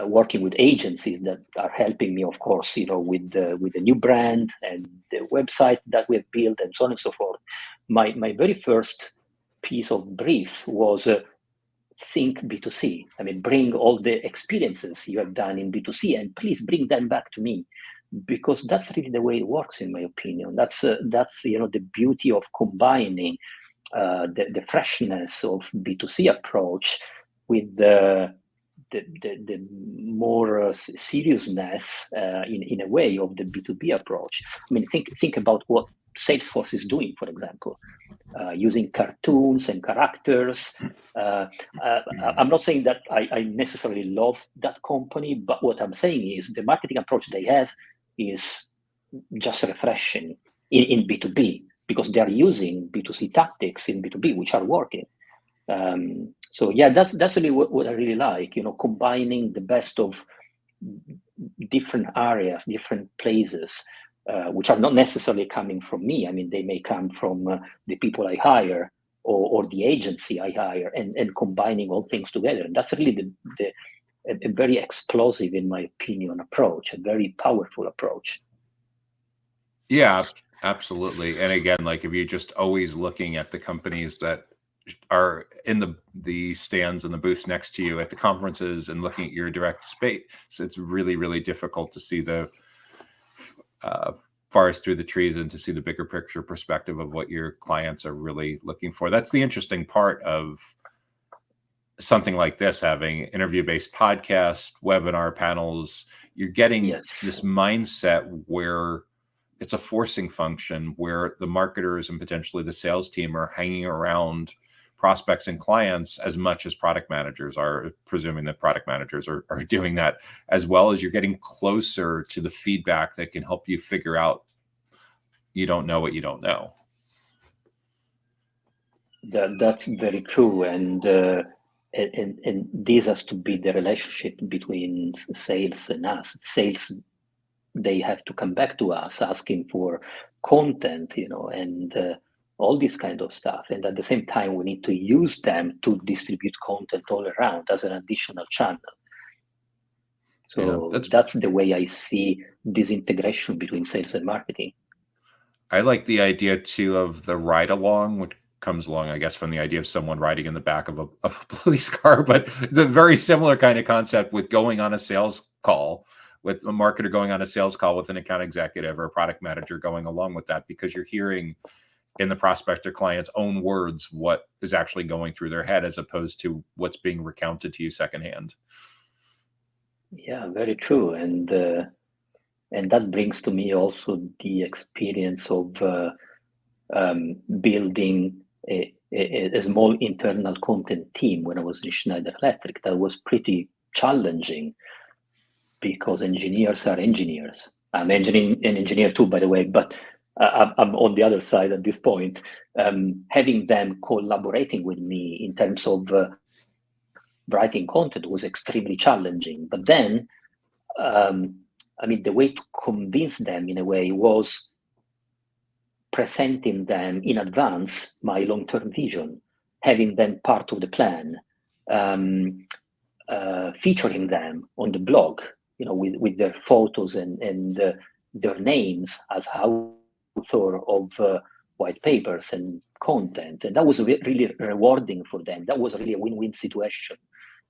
working with agencies that are helping me, of course, with the new brand and the website that we have built and so on and so forth. My very first piece of brief was think B2C. I mean, bring all the experiences you have done in B2C and please bring them back to me, because that's really the way it works, in my opinion. That's the beauty of combining the freshness of B2C approach with the more seriousness in a way of the B2B approach. I mean, think about what Salesforce is doing, for example, using cartoons and characters. I'm not saying that I necessarily love that company, but what I'm saying is the marketing approach they have is just refreshing in B2B, because they are using B2C tactics in B2B, which are working. So yeah, that's really what I really like, combining the best of different areas, different places, which are not necessarily coming from me. I mean, they may come from the people I hire or the agency I hire, and combining all things together. And that's really a very explosive, in my opinion, approach, a very powerful approach. Yeah, absolutely. And again, like if you're just always looking at the companies that are in the stands and the booths next to you at the conferences and looking at your direct space, so it's really, really difficult to see the forest through the trees and to see the bigger picture perspective of what your clients are really looking for. That's the interesting part of something like this, having interview-based podcast, webinar panels. You're getting this mindset where it's a forcing function, where the marketers and potentially the sales team are hanging around prospects and clients as much as product managers are, presuming that product managers are doing that as well. As you're getting closer to the feedback that can help you figure out you don't know what you don't know. That's very true. And this has to be the relationship between sales and us. Sales, they have to come back to us asking for content, and all this kind of stuff. And at the same time, we need to use them to distribute content all around as an additional channel. So that's the way I see this integration between sales and marketing. I like the idea too of the ride along, which comes along, I guess, from the idea of someone riding in the back of a police car, but it's a very similar kind of concept with going on a sales call, with a marketer going on a sales call with an account executive or a product manager going along with that, because you're hearing in the prospect or client's own words what is actually going through their head, as opposed to what's being recounted to you secondhand. Yeah, very true. And that brings to me also the experience of building a small internal content team when I was in Schneider Electric. That was pretty challenging because engineers are engineers. I'm an engineer too, by the way, but I'm on the other side at this point. Having them collaborating with me in terms of writing content was extremely challenging. But then, the way to convince them in a way was presenting them in advance my long-term vision, having them part of the plan, featuring them on the blog, with their photos and their names as author of white papers and content. And that was really rewarding for them. That was really a win-win situation.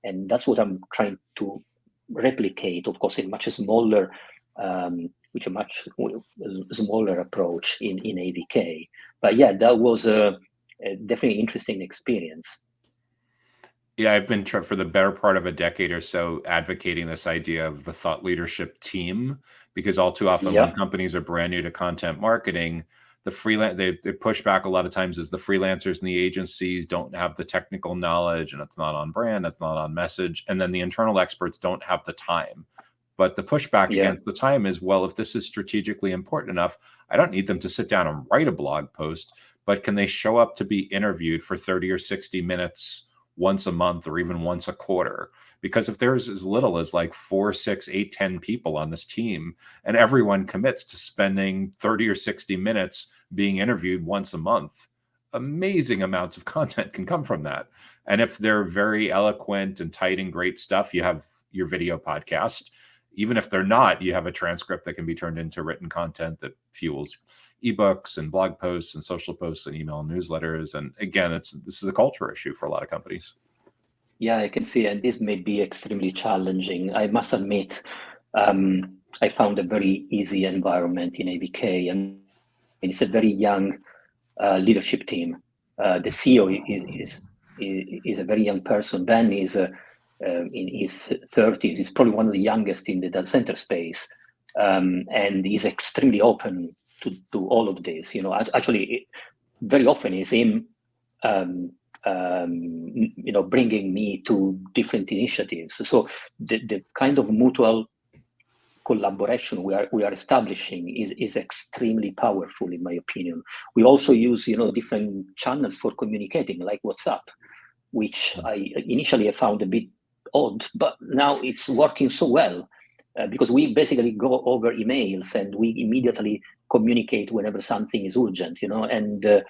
And that's what I'm trying to replicate, of course, in much smaller, which a much smaller approach in AVK. But yeah, that was a definitely interesting experience. Yeah, I've been for the better part of a decade or so advocating this idea of the thought leadership team, because all too often when companies are brand new to content marketing, they push back a lot of times is the freelancers and the agencies don't have the technical knowledge, and it's not on brand, it's not on message, and then the internal experts don't have the time. But the pushback against the time is, well, if this is strategically important enough, I don't need them to sit down and write a blog post, but can they show up to be interviewed for 30 or 60 minutes once a month or even once a quarter? Because if there's as little as like 4, 6, 8, 10 people on this team, and everyone commits to spending 30 or 60 minutes being interviewed once a month, amazing amounts of content can come from that. And if they're very eloquent and tight and great stuff, you have your video podcast. Even if they're not, you have a transcript that can be turned into written content that fuels ebooks and blog posts and social posts and email newsletters. And again, this is a culture issue for a lot of companies. Yeah, I can see, and this may be extremely challenging. I must admit, I found a very easy environment in AVK, and it's a very young leadership team. The CEO is a very young person. Ben is in his 30s. He's probably one of the youngest in the data center space, and he's extremely open to all of this. Actually, very often is him. Bringing me to different initiatives. So the kind of mutual collaboration we are establishing is extremely powerful, in my opinion. We also use different channels for communicating, like WhatsApp, which I initially found a bit odd, but now it's working so well because we basically go over emails and we immediately communicate whenever something is urgent, and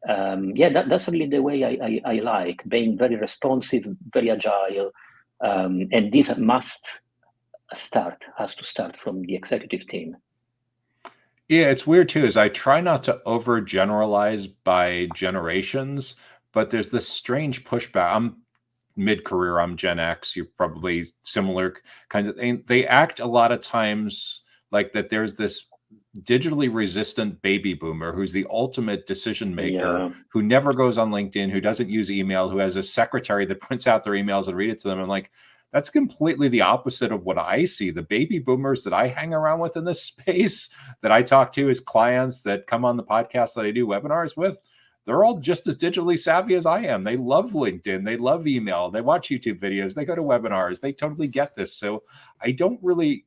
that's really the way I like, being very responsive, very agile, and this has to start from the executive team. Yeah, it's weird too, is I try not to overgeneralize by generations, but there's this strange pushback. I'm mid-career, I'm Gen X, you're probably similar kinds of things. They act a lot of times like that there's this digitally resistant baby boomer who's the ultimate decision maker, who never goes on LinkedIn, who doesn't use email, who has a secretary that prints out their emails and read it to them. I'm like, that's completely the opposite of what I see. The baby boomers that I hang around with in this space, that I talk to as clients that come on the podcast that I do webinars with, they're all just as digitally savvy as I am. They love LinkedIn. They love email. They watch YouTube videos. They go to webinars. They totally get this. So I don't really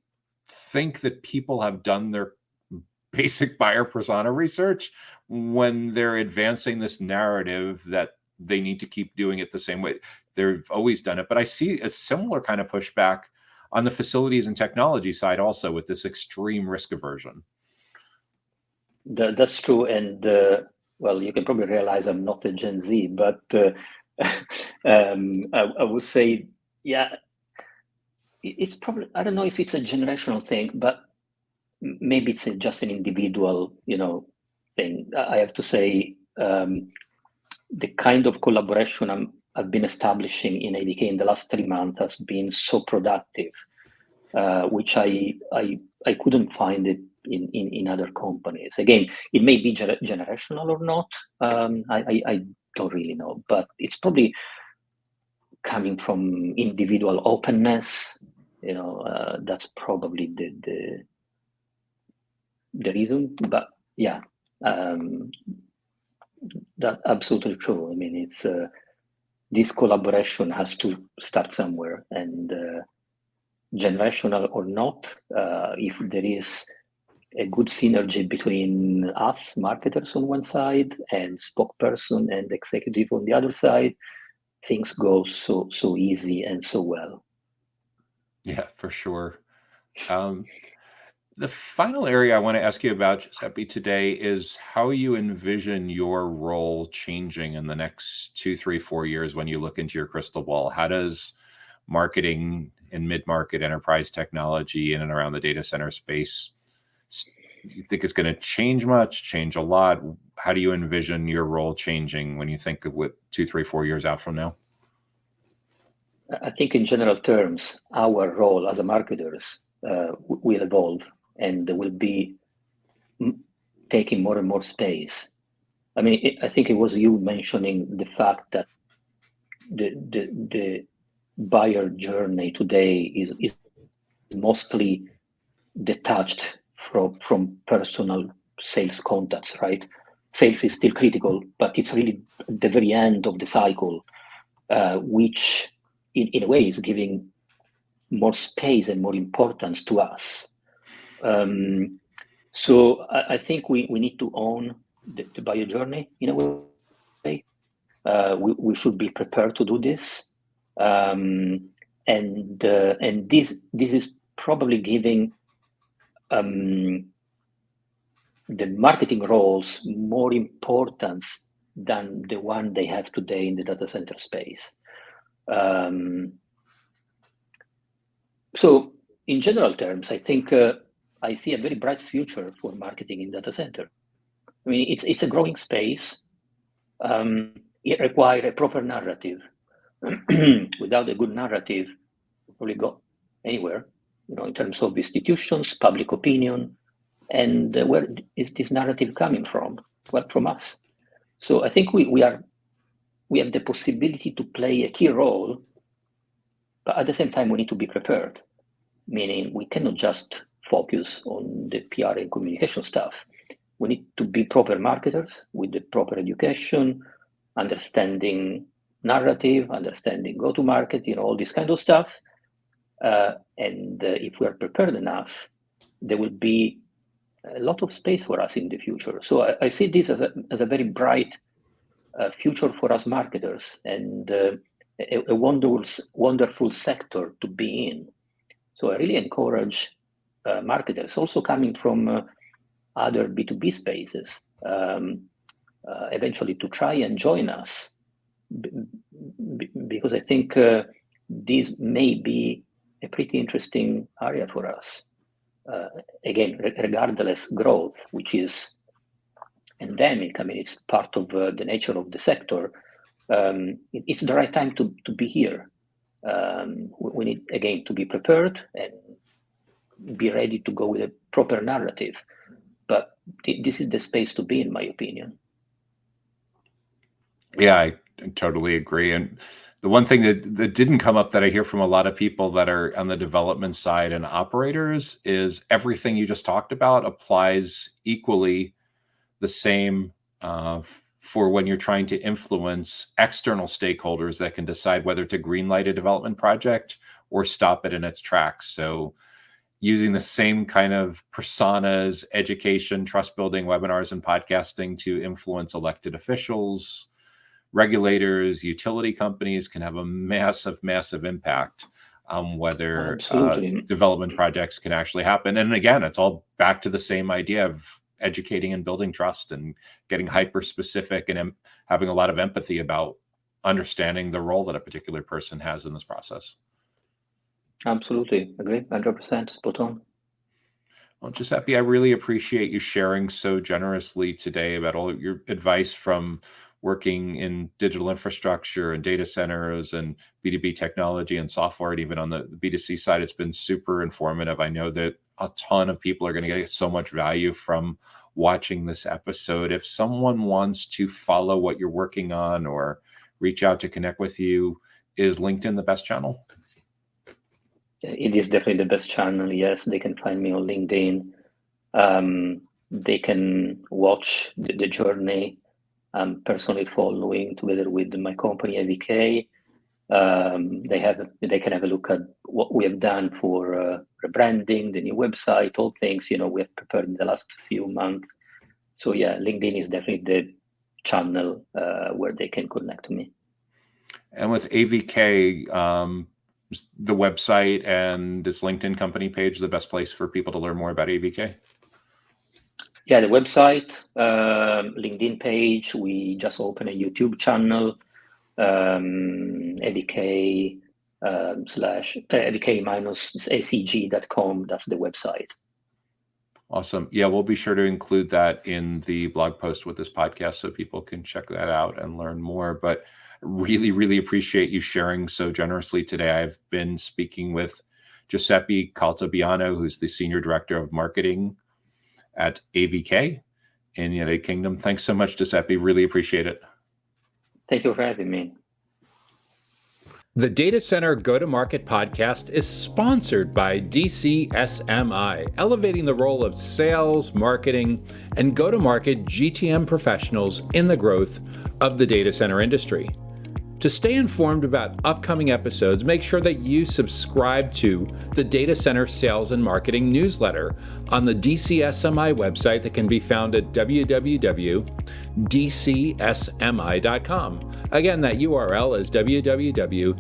think that people have done their basic buyer persona research when they're advancing this narrative that they need to keep doing it the same way they've always done it. But I see a similar kind of pushback on the facilities and technology side also, with this extreme risk aversion. That's true. And well, you can probably realize I'm not a Gen Z, but I would say, it's probably, I don't know if it's a generational thing, but maybe it's just an individual, thing. I have to say, the kind of collaboration I've been establishing in AVK in the last 3 months has been so productive, which I couldn't find it in other companies. Again, it may be generational or not. I don't really know, but it's probably coming from individual openness. That's probably the reason. But yeah, that's absolutely true. I mean, it's this collaboration has to start somewhere, and generational or not, if there is a good synergy between us marketers on one side and spokesperson and executive on the other side, things go so easy and so well. Yeah, for sure. The final area I want to ask you about, Giuseppe, today is how you envision your role changing in the next 2, 3, 4 years when you look into your crystal ball. How does marketing in mid-market enterprise technology in and around the data center space, you think it's going to change much, change a lot? How do you envision your role changing when you think of what 2, 3, 4 years out from now? I think in general terms, our role as a marketers will evolve and will be taking more and more space. I mean, I think it was you mentioning the fact that the buyer journey today is mostly detached from personal sales contacts, right? Sales is still critical, but it's really the very end of the cycle, which in a way is giving more space and more importance to us. So I think we need to own the buyer journey in a way. We should be prepared to do this, and this is probably giving the marketing roles more importance than the one they have today in the data center space. So in general terms, I think I see a very bright future for marketing in data center. I mean, it's a growing space. It requires a proper narrative. Without a good narrative, you probably go anywhere, in terms of institutions, public opinion, and where is this narrative coming from? Well, from us. So I think we have the possibility to play a key role, but at the same time, we need to be prepared, meaning we cannot just focus on the PR and communication stuff. We need to be proper marketers with the proper education, understanding narrative, understanding go-to-market, all this kind of stuff. And if we are prepared enough, there will be a lot of space for us in the future. So I see this as a very bright future for us marketers, and a wonderful sector to be in. So I really encourage marketers also coming from other B2B spaces eventually to try and join us, because I think this may be a pretty interesting area for us. Again, regardless growth, which is endemic. I mean, it's part of the nature of the sector. It's the right time to be here. We need, again, to be prepared and be ready to go with a proper narrative. But this is the space to be, in my opinion. Yeah, I totally agree. And the one thing that didn't come up that I hear from a lot of people that are on the development side and operators is everything you just talked about applies equally the same for when you're trying to influence external stakeholders that can decide whether to greenlight a development project or stop it in its tracks. So using the same kind of personas, education, trust building, webinars, and podcasting to influence elected officials, regulators, utility companies can have a massive, massive impact on whether development projects can actually happen. And again, it's all back to the same idea of educating and building trust and getting hyper specific and having a lot of empathy about understanding the role that a particular person has in this process. Absolutely. Agree. 100%. Spot on. Well, Giuseppe, I really appreciate you sharing so generously today about all of your advice from working in digital infrastructure and data centers and B2B technology and software, and even on the B2C side. It's been super informative. I know that a ton of people are going to get so much value from watching this episode. If someone wants to follow what you're working on or reach out to connect with you, is LinkedIn the best channel? It is definitely the best channel. Yes, they can find me on LinkedIn. They can watch the journey I'm personally following together with my company AVK. They can have a look at what we have done for rebranding, the new website, all things we have prepared in the last few months. So yeah, LinkedIn is definitely the channel where they can connect to me. And with AVK, the website and this LinkedIn company page, the best place for people to learn more about AVK? Yeah, the website, LinkedIn page. We just opened a YouTube channel, AVK AVK-acg.com. That's the website. Awesome. Yeah, we'll be sure to include that in the blog post with this podcast so people can check that out and learn more. But really, really appreciate you sharing so generously today. I've been speaking with Giuseppe Caltabiano, who's the Senior Director of Marketing at AVK in the United Kingdom. Thanks so much, Giuseppe. Really appreciate it. Thank you for having me. The Data Center Go-to-Market podcast is sponsored by DCSMI, elevating the role of sales, marketing, and go-to-market GTM professionals in the growth of the data center industry. To stay informed about upcoming episodes, make sure that you subscribe to the Data Center Sales and Marketing newsletter on the DCSMI website that can be found at www.dcsmi.com. Again, that URL is www.dcsmi.com.